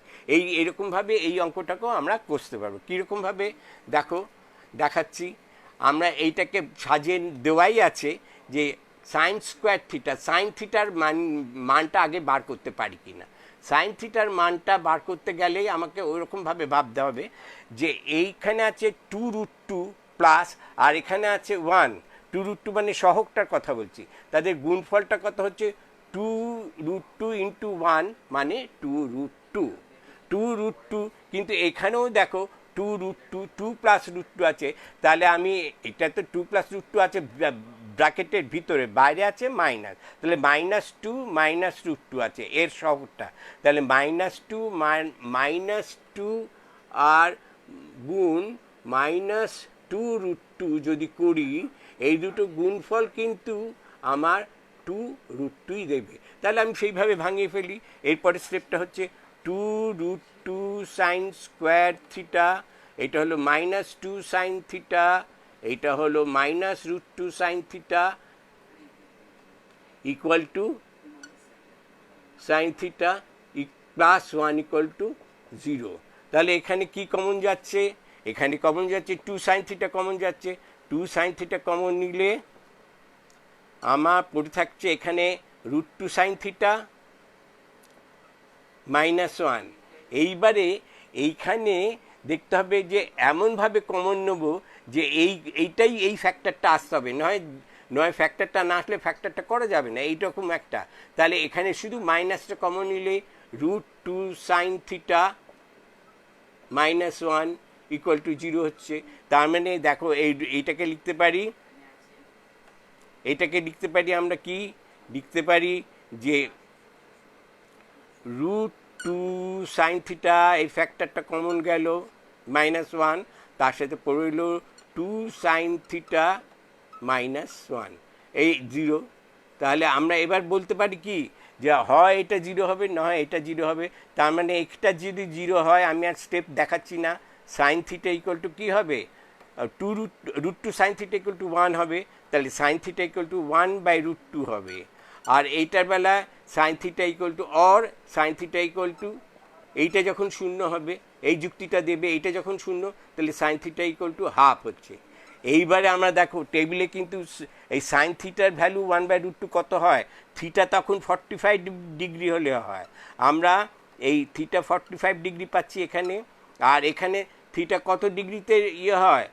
এরকমভাবে এই অঙ্কটাকেও আমরা কষতে পারবো। কীরকমভাবে দেখো দেখাচ্ছি, আমরা এইটাকে সাজিয়ে দেওয়াই আছে যে সাইন স্কোয়ার থিটা, সাইন থিটার মানটা আগে বার করতে পারি কি না। সাইন থিটার মানটা বার করতে গেলেই আমাকে ওইরকমভাবে ভাবতে হবে যে এইখানে আছে 2√2 প্লাস, আর এখানে আছে 1। 2√2 মানে সহগটার কথা বলছি, তাদের গুণফলটা কত হচ্ছে 2√2 ইন্টু 1 মানে 2√2। 2√2, কিন্তু এখানেও দেখো 2√2, 2 প্লাস √2 আছে, তাহলে আমি এটা তো 2 প্লাস √2 আছে ব্র্যাকেটের ভিতরে, বাইরে আছে মাইনাস, তাহলে -2 -√2 আছে এর সহগটা, তাহলে -2 আর গুণ -2√2 যদি করি, এই দুটো গুণফল কিন্তু আমার 2√2ই দেবে। তাহলে আমি সেইভাবে ভাঙিয়ে ফেলি। এরপরে স্টেপটা হচ্ছে 2√2 সাইন স্কোয়ার থিটা এটা হলো -2 সাইন থিটা, এটা হলো -√2 sine theta equal to sine theta +1 equal two 0। তাহলে এখানে কি কমন যাচ্ছে? এখানে কমন যাচ্ছে 2 সাইন থিটা কমন যাচ্ছে। 2 সাইন থিটা কমন নিলে আমার পড়ে থাকছে এখানে √2 সাইন থিটা -1। এইবারে এইখানে দেখতে হবে যে এমনভাবে কমন নেব যে এইটাই এই ফ্যাক্টরটা আসতে হবে, নয় ফ্যাক্টরটা না আসলে ফ্যাক্টরটা করা যাবে না, এইরকম একটা। তাহলে এখানে শুধু মাইনাসটা কমন নিলে √2 সাইন থিটা -1 ইকুয়াল টু 0 হচ্ছে। তার মানে দেখো এইটাকে লিখতে পারি, আমরা কি লিখতে পারি যে √2 সাইন থিটা এই ফ্যাক্টরটা কমন গেল -1, তার সাথে পড়ে হলো 2 সাইন থিটা -1 এই 0। তাহলে আমরা এবার বলতে পারি কি যে হয় এটা 0 হবে, নয় এটা 0 হবে। তার মানে একটা যদি 0 হয়, আমি আর স্টেপ দেখাচ্ছি না, সাইন থিটা ইকুয়াল টু কী হবে, √2 সাইন থিটা ইকুয়াল টু 1 হবে। তাহলে সাইন থিটা ইকুয়াল টু 1/√2 হবে। আর এইটার বেলা sine theta equal to sine theta equal to এইটা যখন 0 হবে, এই যুক্তিটা দেবে, এইটা যখন 0 তাহলে sign theta equal to half হচ্ছে। এইবারে আমরা দেখো টেবিলে কিন্তু এই সাইন থিটার ভ্যালু 1/√2 কত হয়, থিটা তখন 45 ডিগ্রি হলে হয়। আমরা এই থিটা 45 ডিগ্রি পাচ্ছি এখানে, আর এখানে থিটা কত ডিগ্রিতে হয়,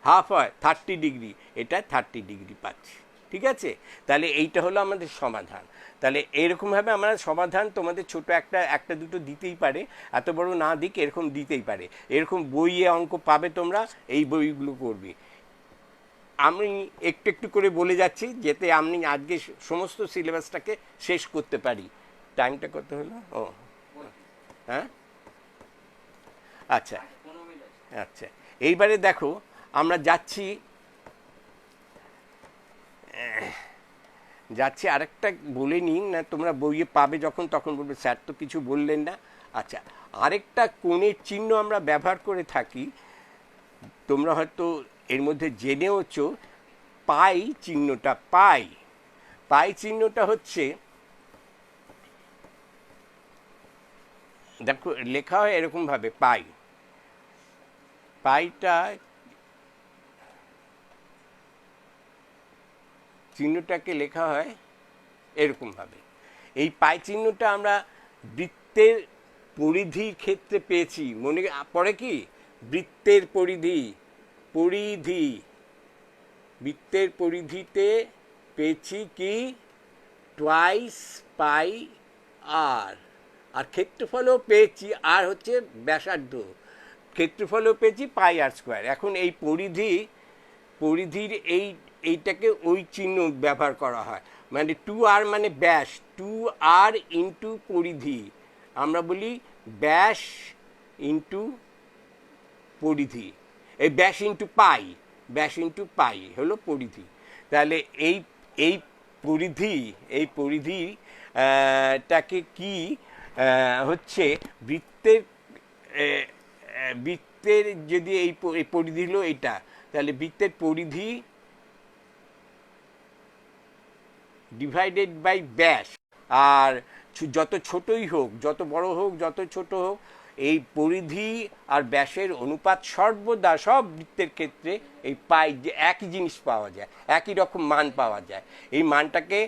হাফ হয়, 30 ডিগ্রি, এটা 30 ডিগ্রি পাচ্ছি। ঠিক আছে, তাহলে এইটা হলো আমাদের সমাধান। তাহলে এরকমভাবে আমরা সমাধান তোমাদের ছোট একটা দুটো দিতেই পারে, এত বড় না দিক, এরকম দিতেই পারে। এরকম বইয়ে অঙ্ক পাবে তোমরা, এই বইগুলো করবে। আমি একটু একটু করে বলে যাচ্ছি যাতে আমি আজকে সমস্ত সিলেবাসটাকে শেষ করতে পারি। টাইমটা কত হলো? ও হ্যাঁ, আচ্ছা আচ্ছা। এইবারে দেখো আমরা যাচ্ছি আরেকটা বলে নিন না, তোমরা বইয়ে পাবে যখন, তখন বলবে স্যার তো কিছু বললেন না। আচ্ছা, আরেকটা কোণের চিহ্ন আমরা ব্যবহার করে থাকি, তোমরা হয়তো এর মধ্যে জেনেওছো, পাই চিহ্নটা। পাই চিহ্নটা হচ্ছে, দেখো লেখা হয় এরকমভাবে, পাইটা চিহ্নটাকে লেখা হয় এরকমভাবে। এই পাই চিহ্নটা আমরা বৃত্তের পরিধির ক্ষেত্রে পেয়েছি, মনে পড়ে কি, বৃত্তের বৃত্তের পরিধিতে পেয়েছি কি টুয়াইস পাই আর ক্ষেত্রফলও পেয়েছি, আর হচ্ছে ব্যাসার্ধ, ক্ষেত্রফলও পেয়েছি πr²। এখন এই পরিধির এইটাকে ওই চিহ্ন ব্যবহার করা হয়, মানে 2r মানে ব্যাস, 2r ইন্টু পরিধি, আমরা বলি ব্যাস ইন্টু পরিধি, এই ব্যাস ইন্টু পাই হলো পরিধি। তাহলে এই পরিধিটাকে কি হচ্ছে, বৃত্তের যদি এই পরিধি হলো এটা, তাহলে বৃত্তের পরিধি ডিভাইডেড বাই ব্যাস। আর যত ছোটই হোক, যত বড় হোক, যত ছোট হোক, এই পরিধি আর ব্যাসের অনুপাত সর্বদা সব বৃত্তের ক্ষেত্রে এই পাই যে একই জিনিস পাওয়া যায়, একই রকম মান পাওয়া যায়। এই মানটাকে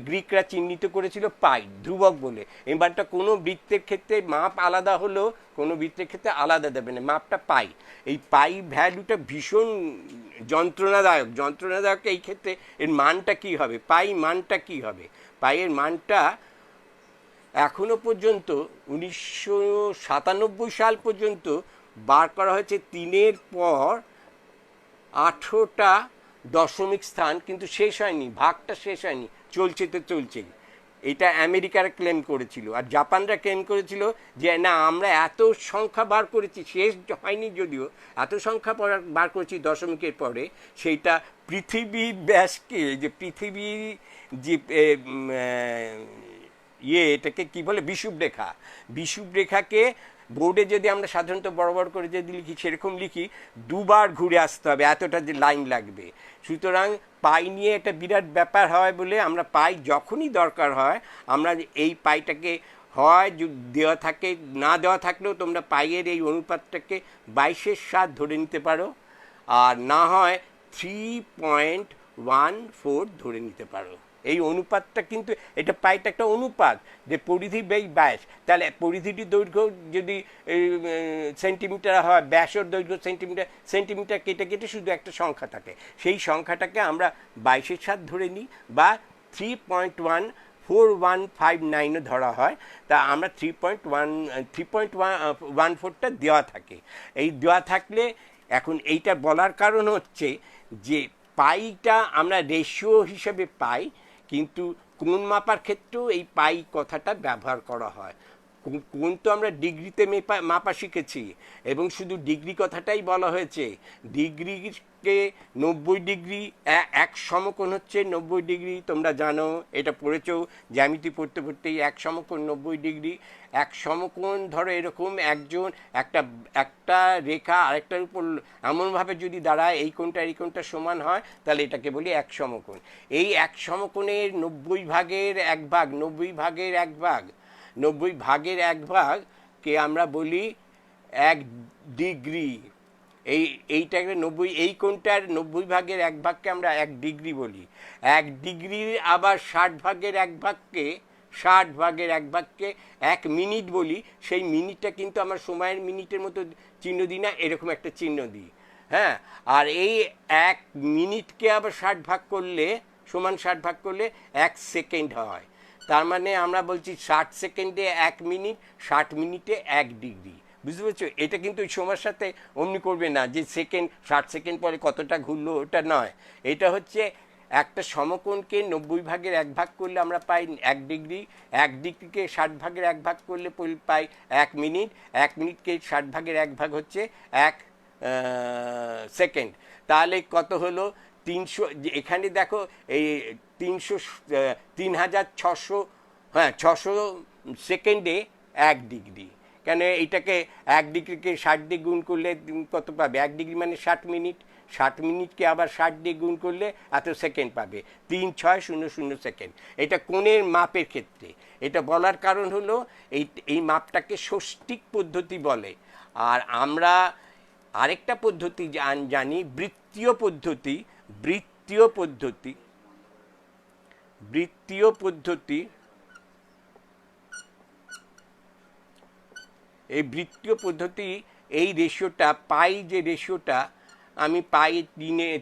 গ্রিকরা চিহ্নিত করেছিল পাই, ধ্রুবক বলে। এই মানটা কোনো বৃত্তের ক্ষেত্রে মাপ আলাদা হলেও কোনো বৃত্তের ক্ষেত্রে আলাদা দেবে না, মাপটা পাই। এই পাই ভ্যালুটা ভীষণ যন্ত্রণাদায়ক। এই ক্ষেত্রে এর মানটা কি হবে, পাই মানটা কি হবে? পাইয়ের মানটা এখনো পর্যন্ত 1997 সাল পর্যন্ত বার করা হয়েছে 3-এর পর 18টা দশমিক স্থান, কিন্তু শেষ হয়নি, ভাগটা শেষ হয়নি, চলছেই। এটা আমেরিকারা ক্লেম করেছিল, আর জাপানরা ক্লেম করেছিল যে না, আমরা এত সংখ্যা বার করেছি, শেষ হয়নি যদিও, এত সংখ্যা বার করেছি দশমিকের পরে, সেইটা পৃথিবীর ব্যাসকে, যে পৃথিবীর যে এটাকে কি বলে, বিষুবরেখাকে বোর্ডে যদি আমরা সাধারণত বড় বড় করে যদি লিখি সেরকম লিখি, দুবার ঘুরে আসতে হবে, এতটা যে লাইন লাগবে। সুতরাং পাই নিয়ে একটা বিরাট ব্যাপার হয় বলে আমরা পাই যখনই দরকার হয় আমরা এই পাইটাকে হয় দেওয়া থাকে, না দেওয়া থাকলেও তোমরা পাইয়ের এই অনুপাতটাকে 22/7 ধরে নিতে পারো, আর না হয় 3.14 ধরে নিতে পারো। এই অনুপাতটা কিন্তু এটা পাইটা একটা অনুপাত, যে পরিধি বাই ব্যাস, তাহলে পরিধিটির দৈর্ঘ্য যদি সেন্টিমিটার হয়, ব্যাসের দৈর্ঘ্য সেন্টিমিটার, সেন্টিমিটার কেটে কেটে শুধু একটা সংখ্যা থাকে, সেই সংখ্যাটাকে আমরা 22/7 ধরে নিই, বা 3.4159 ধরা হয়। তা আমরা 3.14টা দেওয়া থাকে। এই দেওয়া থাকলে এখন এইটা বলার কারণ হচ্ছে যে পাইটা আমরা রেশিও হিসেবে পাই, কিন্তু কোণ মাপার ক্ষেত্রেও এই পাই কথাটা ব্যবহার করা হয়। কোণ তো আমরা ডিগ্রিতে মাপা শিখেছি, এবং শুধু ডিগ্রি কথাটাই বলা হয়েছে। ডিগ্রিকে 90 ডিগ্রি, এক সমকোণ হচ্ছে 90 ডিগ্রি, তোমরা জানো, এটা পড়েছো জ্যামিতি পড়তে পড়তেই। এক সমকোণ 90 ডিগ্রি। এক সমকোণ ধরো এরকম একটা রেখা আরেকটার উপর এমনভাবে যদি দাঁড়ায় এই কোণটা সমান হয়, তাহলে এটাকে বলি এক সমকোণ। এই এক সমকোণের 90 ভাগের 1 ভাগ, 90 ভাগের 1 ভাগ, 90 ভাগের 1 ভাগকে আমরা বলি 1 ডিগ্রি। এইটাকে 90, এই কোণটার 90 ভাগের 1 ভাগকে আমরা 1 ডিগ্রি বলি। 1 ডিগ্রির আবার 60 ভাগের 1 ভাগকে, 60 ভাগের 1 ভাগকে 1 মিনিট বলি। সেই মিনিটটা কিন্তু আমার সময়ের মিনিটের মতো চিহ্ন দিই না, এরকম একটা চিহ্ন দিই। হ্যাঁ, আর এই 1 মিনিটকে আবার 60 ভাগ করলে, সমান 60 ভাগ করলে 1 সেকেন্ড হয়। তার মানে আমরা বলছি 60 সেকেন্ডে 1 মিনিট, 60 মিনিটে 1 ডিগ্রি। বুঝতে পারছো? এটা কিন্তু ওই সময়ের সাথে অমনি করবে না যে 60 সেকেন্ড পরে কতটা ঘুরলো, ওটা নয়। এটা হচ্ছে একটা সমকোণকে 90 ভাগের 1 ভাগ করলে আমরা পাই 1 ডিগ্রি, 1 ডিগ্রিকে 60 ভাগের 1 ভাগ করলে পাই 1 মিনিট, 1 মিনিটকে 60 ভাগের 1 ভাগ হচ্ছে 1 সেকেন্ড। তাহলে কত হলো? 300। এখানে দেখো এই 3600, হ্যাঁ 600 সেকেন্ডে 1 ডিগ্রি। কেন এইটাকে 1 ডিগ্রিকে 60 দিয়ে গুণ করলে কত পাবে? 1 ডিগ্রি মানে 60 মিনিট, 60 মিনিটকে আবার 60 দিয়ে গুণ করলে এত সেকেন্ড পাবে, 3600 সেকেন্ড। এটা কোণের মাপের ক্ষেত্রে। এটা বলার কারণ হলো এই মাপটাকে ষষ্ঠিক পদ্ধতি বলে। আর আমরা আরেকটা পদ্ধতি জানি, বৃত্তীয় পদ্ধতি। এই বৃত্তীয় পদ্ধতি, এই রেশিওটা পাই, যে রেশিওটা আমি পাই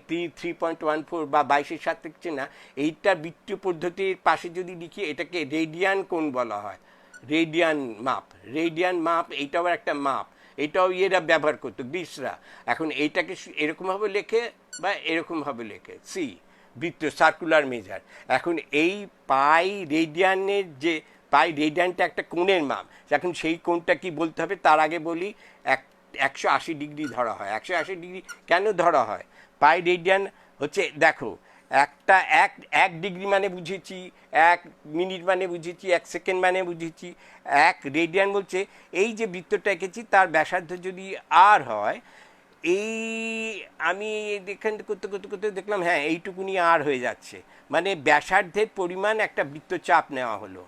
3.14 বা 22/7 লিখছে না, এইটা বৃত্তীয় পদ্ধতির পাশে যদি লিখি, এটাকে রেডিয়ান কোণ বলা হয়। রেডিয়ান মাপ, এইটাও একটা মাপ। এটাও এরা ব্যবহার করতো, গ্রিসরা। এখন এইটাকে এরকমভাবে লেখে বা এরকমভাবে লেখে, সি বৃত্ত, সার্কুলার মেজার। এখন এই পাই রেডিয়ানটা একটা কোণের মাপ। এখন সেই কোণটা কি বলতে হবে তার আগে বলি, 180 ডিগ্রি ধরা হয়। 180 ডিগ্রি কেন ধরা হয়? পাই রেডিয়ান হচ্ছে, দেখো, এক ডিগ্রি মানে বুঝেছি, 1 মিনিট মানে বুঝেছি, 1 সেকেন্ড মানে বুঝেছি। 1 রেডিয়ান বলছে এই যে বৃত্তটা এঁকেছি তার ব্যাসার্ধ যদি আর হয়, এই আমি এখান করতে করতে করতে দেখলাম হ্যাঁ এইটুকুনি আর হয়ে যাচ্ছে, মানে ব্যাসার্ধের পরিমাণ একটা বৃত্তচাপ নেওয়া হলো।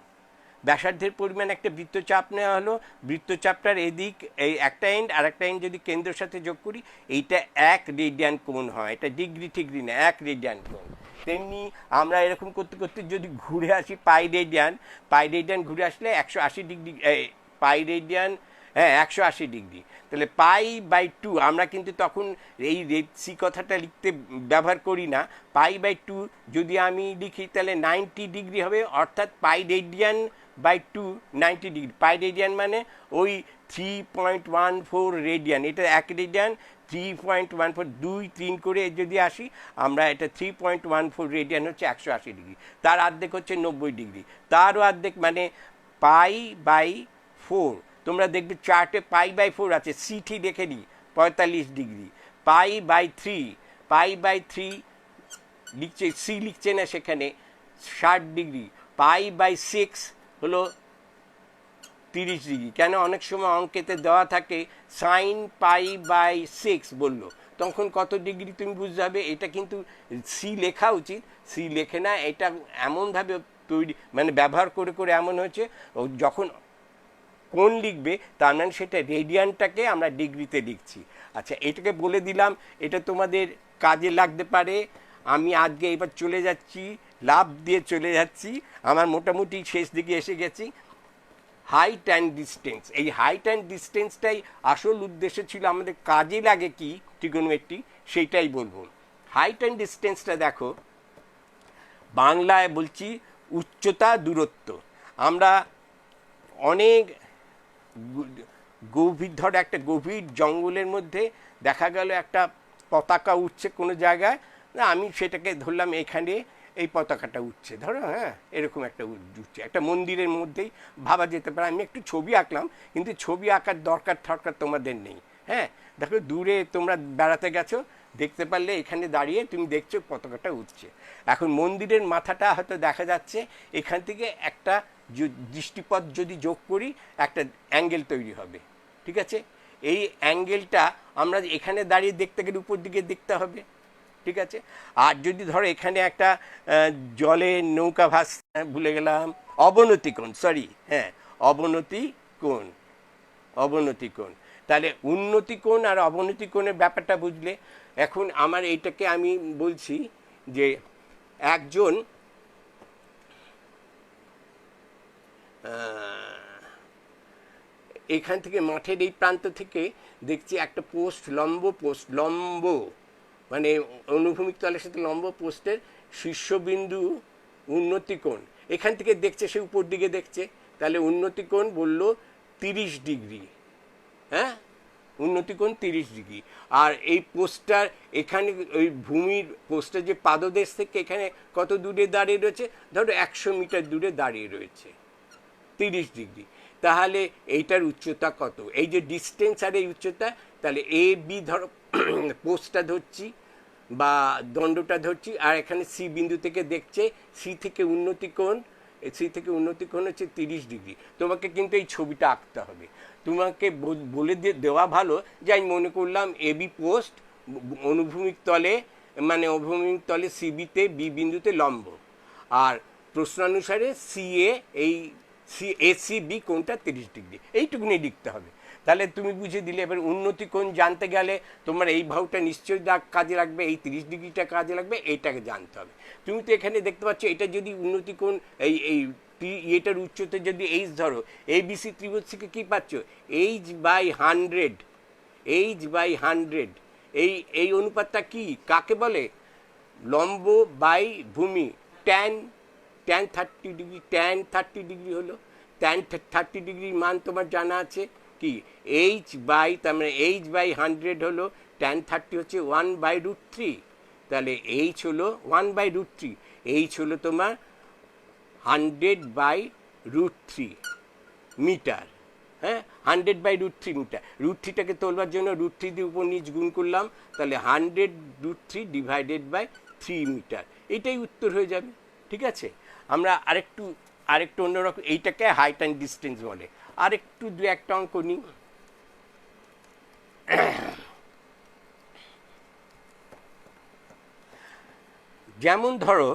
বৃত্তচাপটার এদিক, এই একটা এন্ড আর একটা এন্ড যদি কেন্দ্রের সাথে যোগ করি, এইটা 1 রেডিয়ান কোণ হয়। এটা ডিগ্রি ঠিগ্রি না, 1 রেডিয়ান কোণ। তেমনি আমরা এরকম করতে করতে যদি ঘুরে আসি পাই রেডিয়ান ঘুরে আসলে 180 ডিগ্রি, পাই রেডিয়ান, হ্যাঁ 180 ডিগ্রি। তাহলে π/2 আমরা কিন্তু তখন এই সি কথাটা লিখতে ব্যবহার করি না। π/2 যদি আমি লিখি তাহলে 90 ডিগ্রি হবে, অর্থাৎ পাই রেডিয়ান/2 90 ডিগ্রি। পাই রেডিয়ান মানে ওই 3.14 রেডিয়ান, এটা 1 রেডিয়ান, 3.14, 2-3 করে যদি আসি আমরা, এটা 3.14 রেডিয়ান হচ্ছে 180 ডিগ্রি। তার অর্ধেক হচ্ছে 90 ডিগ্রি, তারও অর্ধেক মানে π/4। তোমরা দেখবে চার্টে π/4 আছে, সিটি দেখে নিই 45 ডিগ্রি। π/3 লিখছে, সি লিখছে না সেখানে, 60 ডিগ্রি। π/6 হলো 30 ডিগ্রি। কেন, অনেক সময় অঙ্কেতে দেওয়া থাকে sin π/6 বললো, তখন কত ডিগ্রি তুমি বুঝতে হবে। এটা কিন্তু সি লেখা উচিত, সি লেখে না, এটা এমনভাবে তৈরি মানে ব্যবহার করে করে এমন হয়েছে, ও যখন কোণ লিখবে তার মানে সেটা রেডিয়ানটাকে আমরা ডিগ্রিতে লিখছি। আচ্ছা, এটাকে বলে দিলাম, এটা তোমাদের কাজে লাগতে পারে। আমি আজকে এবার চলে যাচ্ছি, লাভ দিয়ে চলে যাচ্ছি, আমার মোটামুটি শেষ দিকে এসে গেছি। হাইট অ্যান্ড ডিস্টেন্স, এই হাইট অ্যান্ড ডিস্টেন্সটাই আসল উদ্দেশ্য ছিল আমাদের, কাজে লাগে কি ট্রিগোনোমেট্রি সেইটাই বলবো। হাইট অ্যান্ড ডিস্টেন্সটা দেখো, বাংলায় বলছি উচ্চতা দূরত্ব। আমরা অনেক গভীর, ধরো একটা গভীর জঙ্গলের মধ্যে দেখা গেল একটা পতাকা উঠছে কোনো জায়গায়, না আমি সেটাকে ধরলাম এখানে এই পতাকাটা উঠছে, ধরো হ্যাঁ এরকম একটা উঠছে একটা মন্দিরের মধ্যেই ভাবা যেতে পারে। আমি একটু ছবি আঁকলাম, কিন্তু ছবি আঁকার দরকার ঠরকার তোমাদের নেই। হ্যাঁ, দেখো দূরে তোমরা বেড়াতে গেছো, দেখতে পারলে এখানে দাঁড়িয়ে তুমি দেখছো পতাকাটা উঠছে। এখন মন্দিরের মাথাটা হয়তো দেখা যাচ্ছে, এখান থেকে একটা দৃষ্টিপথ যদি যোগ করি একটা অ্যাঙ্গেল তৈরি হবে, ঠিক আছে। এই অ্যাঙ্গেলটা আমরা এখানে দাঁড়িয়ে দেখতে গেলে উপর দিকে দেখতে হবে, ঠিক আছে। আর যদি ধরো এখানে একটা জলে নৌকা ভাস, ভুলে গেলাম, অবনতি কোণ, সরি, হ্যাঁ অবনতি কোণ, অবনতি কোণ। তাহলে উন্নতি কোণ আর অবনতি কোণের ব্যাপারটা বুঝলে। এখন আমার এইটাকে আমি বলছি যে একজন এখান থেকে মাঠের এই প্রান্ত থেকে দেখছি একটা পোস্ট, লম্ব মানে অনুভূমিক তলের সাথে লম্ব পোস্টের শীর্ষবিন্দু উন্নতি কোণ, এখান থেকে দেখছে, সে উপর দিকে দেখছে, তাহলে উন্নতি কোণ বললো 30 ডিগ্রি। হ্যাঁ, উন্নতি কোণ 30 ডিগ্রি। আর এই পোস্টটার এখানে ওই ভূমির পোস্টের যে পাদদেশ থেকে এখানে কত দূরে দাঁড়িয়ে রয়েছে, ধরো 100 মিটার দূরে দাঁড়িয়ে রয়েছে, 30 ডিগ্রি। তাহলে এইটার উচ্চতা কত, এই যে ডিস্টেন্স আর এই উচ্চতা, তাহলে এ বি ধরো পোস্টটা ধরছি বা দণ্ডটা ধরছি, আর এখানে সি বিন্দু থেকে দেখছে, সি থেকে উন্নতি কোণ হচ্ছে 30 ডিগ্রি। তোমাকে কিন্তু এই ছবিটা আঁকতে হবে। তোমাকে বলে দেওয়া ভালো যে আমি মনে করলাম এ বি পোস্ট অনুভূমিক তলে, মানে অনুভূমিক তলে সিবিতে বি বিন্দুতে লম্ব, আর প্রশ্নানুসারে সি এ এই এসি বি কোণটা 30 ডিগ্রি, এইটুকুনি লিখতে হবে। তাহলে তুমি বুঝে দিলে। এবার উন্নতি কোণ জানতে গেলে তোমার এই ভাবটা নিশ্চয়ই কাজে লাগবে, এই 30 ডিগ্রিটা কাজে লাগবে, এইটাকে জানতে হবে। তুমি তো এখানে দেখতে পাচ্ছ, এটা যদি উন্নতি কোণ, এই এটার উচ্চতা যদি এইচ ধরো, এবিসি ত্রিভুজ থেকে কী পাচ্ছ, H/100, H/100। এই অনুপাতটা কি কাকে বলে, লম্ব বাই ভূমি, ট্যান 30 ডিগ্রি, ট্যান 30 ডিগ্রি হলো। ট্যান 30 ডিগ্রির মান তোমার জানা আছে কি, তার মানে H/100 হলো, ট্যান 30 হচ্ছে 1/√3, তাহলে H হলো 1/√3, H হলো তোমার 100/√3 মিটার। হ্যাঁ, 100/√3 মিটার। √3টাকে তোলবার জন্য √3 দিয়ে উপর নিচ গুণ করলাম, তাহলে 100√3 /3 মিটার, এটাই উত্তর হয়ে যাবে, ঠিক আছে। আমরা আরেকটু অন্যরকম, এইটাকে হাইট অ্যান্ড ডিস্টেন্স বলে। আরেকটু দু একটা অঙ্ক নিই। যেমন ধরো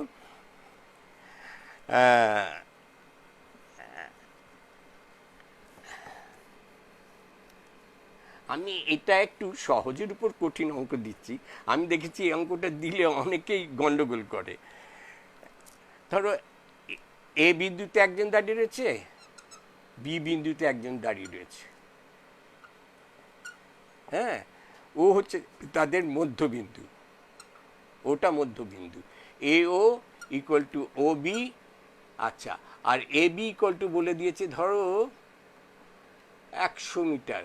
আমি এটা একটু সহজের উপর কঠিন অঙ্ক দিচ্ছি, আমি দেখেছি এই অঙ্কটা দিলে অনেকেই গন্ডগোল করে। ধরো এ বিন্দুতে একজন দাঁড়িয়ে রয়েছে, বি বিন্দুতে একজন দাঁড়িয়ে রয়েছে, হ্যাঁ, ও হচ্ছে তাদের মধ্যবিন্দু, ওটা মধ্যবিন্দু, এ ও ইকুয়াল টু ও বি। আচ্ছা, আর এ বি ইকুয়াল টু বলে দিয়েছে ধরো 100 মিটার।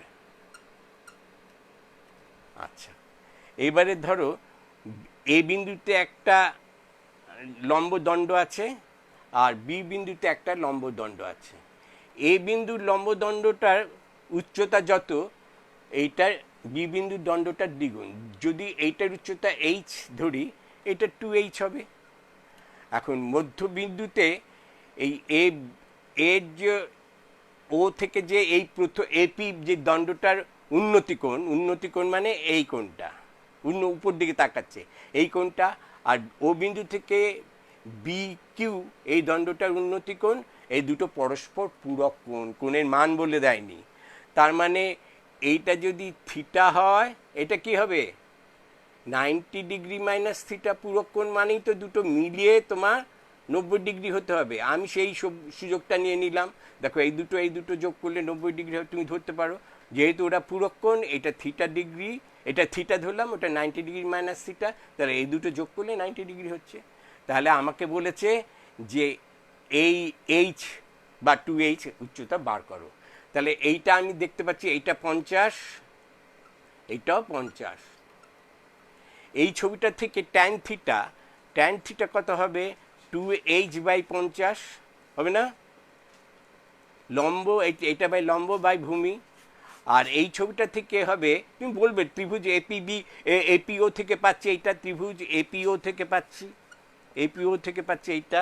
আচ্ছা, এবারে ধরো এ বিন্দুতে একটা লম্ব দণ্ড আছে, আর বি বিন্দুতে একটা লম্ব দণ্ড আছে। এ বিন্দুর লম্ব দণ্ডটার উচ্চতা যত, এইটার বি বিন্দুর দণ্ডটার দ্বিগুণ। যদি এইটার উচ্চতা এইচ ধরি, এটা 2h হবে। এখন মধ্যবিন্দুতে এই এর যে ও থেকে যে এই প্রথম এপি যে দণ্ডটার উন্নতি কোণ মানে এই কোণটা উপর দিকে তাকাচ্ছে এই কোণটা, আর ও বিন্দু থেকে বি কিউ এই দণ্ডটার উন্নতি কোণ, এই দুটো পরস্পর পূরক কোণ, কোণের মান বলে দেয়নি। তার মানে এইটা যদি থিটা হয় এটা কি হবে 90 ডিগ্রি মাইনাস থিটা পূরক কোণ, মানেই তো দুটো মিলিয়ে তোমার 90 ডিগ্রি হতে হবে। আমি সেই সুযোগটা নিয়ে নিলাম, দেখো এই দুটো যোগ করলে 90 ডিগ্রি হবে, তুমি ধরতে পারো যেহেতু ওটা পূরক কোণ, এটা থিটা ডিগ্রি, এটা থিটা ধরলাম, ওটা 90 ডিগ্রি মাইনাস থিটা, তাহলে এই দুটো যোগ করলে 90 ডিগ্রি হচ্ছে। তাহলে আমাকে বলেছে যে এই এইচ বা 2h উচ্চতা বার করো। তাহলে এইটা আমি দেখতে পাচ্ছি এইটা 50, এইটাও 50। এই ছবিটা থেকে ট্যান থিটা কত হবে 2h/50 হবে না, লম্ব এটা বাই লম্ব বাই ভূমি। আর এই ছবিটা থেকে হবে, তুমি বলবে ত্রিভুজ এপিও থেকে পাচ্ছি এইটা, ত্রিভুজ এপিও থেকে পাচ্ছি এইটা।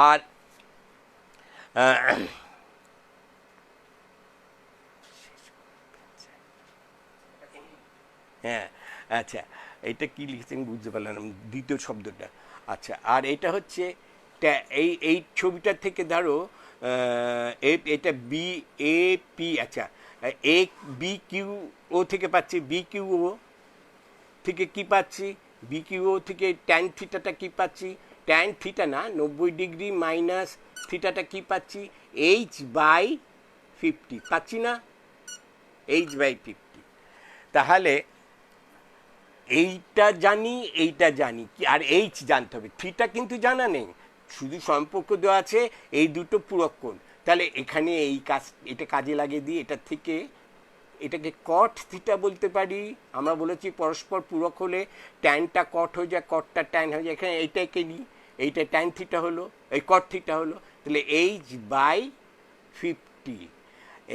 আর হ্যাঁ আচ্ছা, এটা কি লিখেছে আমি বুঝতে পারলাম না দ্বিতীয় শব্দটা। আচ্ছা, আর এটা হচ্ছে এই ছবিটা থেকে ধরো এটা বি এ পি, আচ্ছা এ বি কিউ ও থেকে পাচ্ছি, বি কিউ ও থেকে কি পাচ্ছি, বি কিউ ও থেকে ট্যান থিটাটা কি পাচ্ছি, ট্যান থিটা না 90 ডিগ্রি মাইনাস থিটাটা কি পাচ্ছি h/50 পাচ্ছি না, h/50। তাহলে এইটা জানি কি, আর এইচ জানতে হবে, থিটা কিন্তু জানা নেই, শুধু সম্পর্ক দেওয়া আছে এই দুটো পূরক কোণ। তাহলে এখানে এটা কাজে লাগিয়ে দিই, এটা থেকে এটাকে কট থিটা বলতে পারি। আমরা বলেছি পরস্পর পূরক হলে ট্যানটা কট হয়ে যায়, কটটা ট্যান হয়ে যায়, এখানে এইটাকে নিই, এইটা ট্যান থিটা হলো, এই কট থিটা হলো, তাহলে h/50।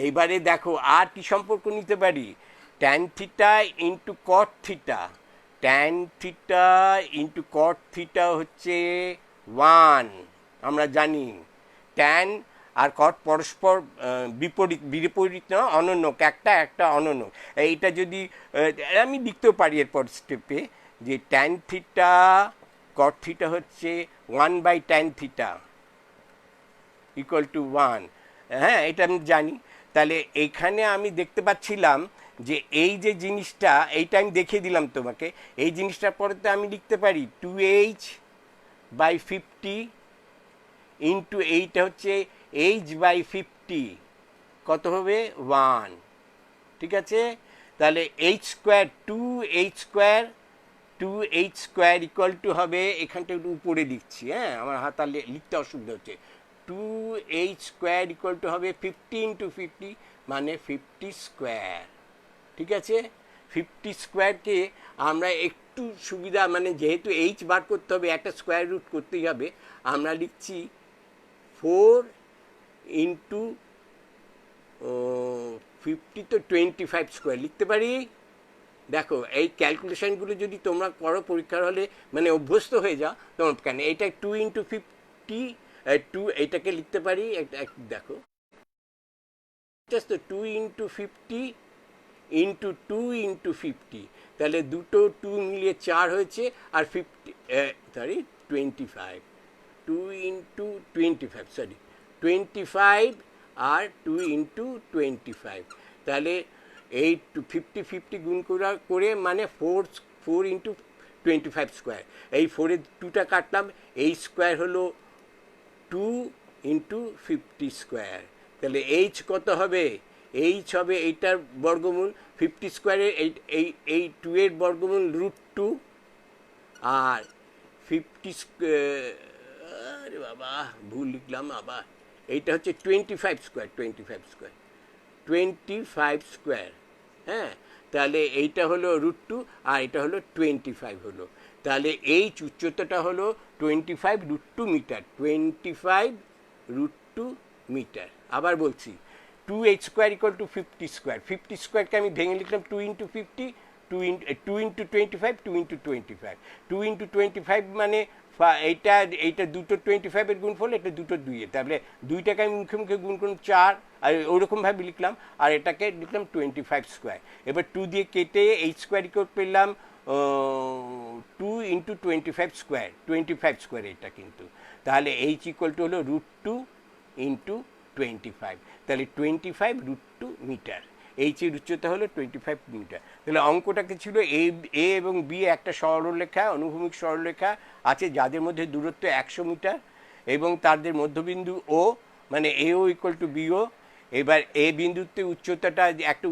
এইবারে দেখো আর কি সম্পর্ক নিতে পারি, tan theta into cot theta, tan theta into cot theta হচ্ছে 1, আমরা জানি ট্যান আর কট পরস্পর বিপরীত না, অনন্য, একটা অনন্য। এইটা যদি আমি লিখতেও পারি এরপর স্টেপে যে ট্যান থিটা কট থিটা হচ্ছে 1/tan থিটা ইকুয়াল টু 1, হ্যাঁ এটা আমি জানি। তাহলে এইখানে আমি দেখতে পাচ্ছিলাম যে এই যে জিনিসটা, এইটা আমি দেখিয়ে দিলাম তোমাকে, এই জিনিসটার পরেতে আমি লিখতে পারি 2h/50 ইন্টু এইটা হচ্ছে h/50 কত হবে 1, ঠিক আছে। তাহলে h² ইকুয়াল টু হবে, এখানটা একটু উপরে লিখছি, হ্যাঁ আমার হাত লিখতে অসুবিধা হচ্ছে, 2h² ইকুয়াল টু হবে 50 ইন্টু 50 মানে 50 স্কোয়ার, ঠিক আছে। 50 স্কোয়ারকে আমরা একটু সুবিধা, মানে যেহেতু এইচ বার করতে হবে একটা স্কোয়ার রুট করতেই হবে, আমরা লিখছি 4 ইন্টু 50 তো 25 স্কোয়ার লিখতে পারি। দেখো এই ক্যালকুলেশনগুলো যদি তোমরা করো পরীক্ষার হলে, মানে অভ্যস্ত হয়ে যাও তোমার, কেন এটা 2 ইন্টু 50 2, এটাকে লিখতে পারি দেখো, তো 2 ইন্টু 50 ইন্টু 2 ইন্টু 50, তাহলে দুটো 2 মিলিয়ে 4 হয়েছে, আর 25, 2 ইন্টু 25 আর 2 ইন্টু 25, তাহলে এই 50 গুণ করে মানে 4 ইন্টু 25 স্কোয়ার, এই 4-এর 2টা কাটলাম, এই স্কোয়ার হলো 2 ইন্টু 50 স্কোয়ার, তাহলে এইচ কত হবে, এইচ হবে এইটার বর্গমূল, 50 স্কোয়ারের এই 2-এর বর্গমূল √2, আর 50 আরে বাবা ভুল লিখলাম আবার, এইটা হচ্ছে 25 স্কোয়ার, হ্যাঁ। তাহলে এইটা হলো √2 আর এটা হলো 25 হলো, তাহলে এই উচ্চতাটা হলো 25 √2 মিটার, 25 √2 মিটার। আবার বলছি 2h² ইকুয়াল টু 50 স্কোয়ার, 50 স্কোয়ারকে আমি ভেঙে লিখলাম 2 ইন্টু 50, 2 ইন্টু 25, 2 ইন্টু 25 মানে এইটা এইটা দুটো 25-এর গুণফল, এটা দুটো 2-এর, তাহলে 2টাকে আমি মুখে মুখে গুণ করুন 4, আর ওরকমভাবে লিখলাম, আর এটাকে লিখলাম 25 স্কোয়ার। এবার 2 দিয়ে কেটে এইচ স্কোয়ার ইকুয়াল পেলাম 2 ইন্টু 25 স্কোয়ার, 25 স্কোয়ার এটা কিন্তু, তাহলে এইচ ইকুয়াল টু হলো √2 ইন্টু 25, তাহলে 25√2 মিটার। এইচের উচ্চতা হলো 25 মিটার। তাহলে অঙ্কটাকে ছিল এ এবং বি একটা সরলরেখা, অনুভূমিক সরলরেখা আছে যাদের মধ্যে দূরত্ব 100 মিটার এবং তাদের মধ্যবিন্দু ও, মানে এও ইকুয়াল টু বিও। এবার এ বিন্দুতে উচ্চতাটা একটা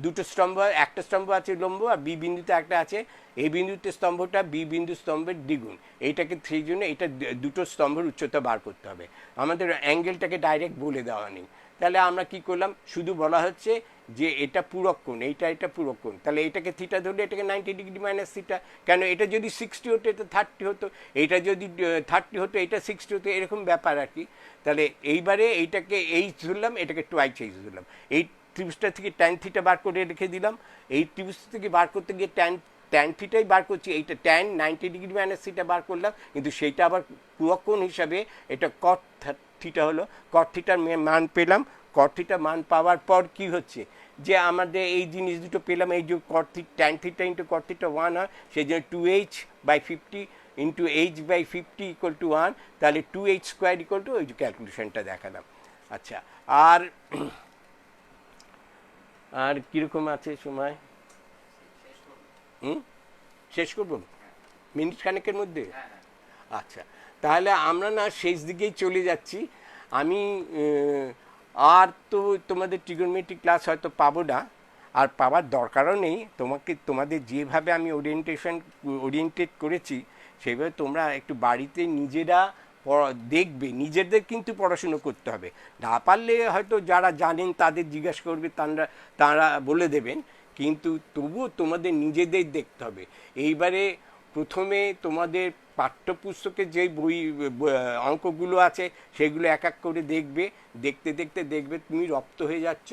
দুটো স্তম্ভ, একটা স্তম্ভ আছে লম্ব, আর বি বিন্দুতে একটা আছে, এ বিন্দুতে স্তম্ভটা বি বিন্দু স্তম্ভের দ্বিগুণ। এইটাকে সেই জন্য এটা দুটো স্তম্ভের উচ্চতা বার করতে হবে, আমাদের অ্যাঙ্গেলটাকে ডাইরেক্ট বলে দেওয়া নেই। তাহলে আমরা কি করলাম, শুধু বলা হচ্ছে যে এটা পূরক কোণ, এটা পূরক কোণ, তাহলে এটাকে থিটা ধরলে এটাকে 90 ডিগ্রি মাইনাস থিটা। কেন, এটা যদি 60 হতো এটা 30 হতো, এটা যদি 30 হতো এটা 60 হতো, এরকম ব্যাপার আর কি। তাহলে এইবারে এইটাকে এইচ ধরলাম, এটাকে টোয়াইস এইচ ধরলাম। এই ত্রিভুজটা থেকে ট্যান থিটা বার করে রেখে দিলাম, এই ত্রিভুজ থেকে বার করতে গিয়ে ট্যান থিটাই বার করছি, এইটা ট্যান 90 ডিগ্রি মাইনাস থিটা বার করলাম, কিন্তু সেইটা আবার পূরক কোণ হিসাবে এটা কট থিটা হলো। কট থিটার মান পেলাম, কট থিটা মান পাওয়ার পর কি হচ্ছে যে আমাদের এই জিনিস দুটো পেলাম, এই যে tan theta into cot theta 1 হয়, সেই জন্য 2h/50 into h/50 equal to 1, তাহলে 2h স্কোয়ার ইকুয়াল টু, ওই যে ক্যালকুলেশনটা দেখালাম। আচ্ছা, আর কীরকম আছে সময়? শেষ করব মিনিট খানেকের মধ্যে? আচ্ছা, তাহলে আমরা না শেষ দিকেই চলে যাচ্ছি। আমি আর তো তোমাদের ট্রিগোনোমেট্রি ক্লাস হয়তো পাবো না, আর পাওয়ার দরকারও নেই। তোমাদের যেভাবে আমি ওরিয়েন্টেড করেছি সেইভাবে তোমরা একটু বাড়িতে নিজেরা দেখবে, নিজেদের কিন্তু পড়াশুনো করতে হবে। না পারলে হয়তো যারা জানেন তাদের জিজ্ঞাসা করবে, তারা বলে দেবেন, কিন্তু তবুও তোমাদের নিজেদের দেখতে হবে। এইবারে প্রথমে তোমাদের পাঠ্যপুস্তকে যে অঙ্কগুলো আছে সেগুলো এক এক করে দেখবে, দেখতে দেখতে দেখবে তুমি রপ্ত হয়ে যাচ্ছ,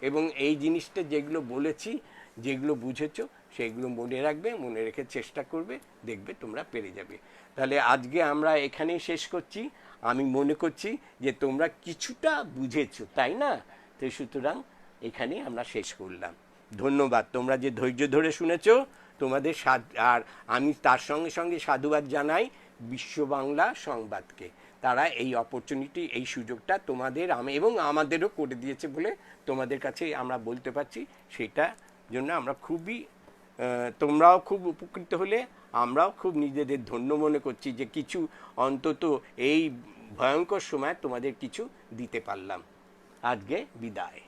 এবং এই জিনিসটা যেগুলো বলেছি, যেগুলো বুঝেছো সেগুলো মনে রাখবে, মনে রেখে চেষ্টা করবে, দেখবে তোমরা পেরে যাবে। তাহলে আজকে আমরা এখানেই শেষ করছি। আমি মনে করছি যে তোমরা কিছুটা বুঝেছো, তাই না? তো সুতরাং এখানেই আমরা শেষ করলাম। ধন্যবাদ, তোমরা যে ধৈর্য ধরে শুনেছো তোমাদের। আর আমি তার সঙ্গে সঙ্গে সাধুবাদ জানাই বিশ্ব বাংলা সংবাদকে, তারা এই অপরচুনিটি, এই সুযোগটা তোমাদের এবং আমাদেরও করে দিয়েছে বলে তোমাদের কাছে আমরা বলতে পারছি। সেটা জন্য আমরা খুবই, তোমরাও খুব উপকৃত হলে আমরাও খুব নিজেদের ধন্য মনে করছি যে কিছু অন্তত এই ভয়ঙ্কর সময় তোমাদের কিছু দিতে পারলাম। আজকে বিদায়।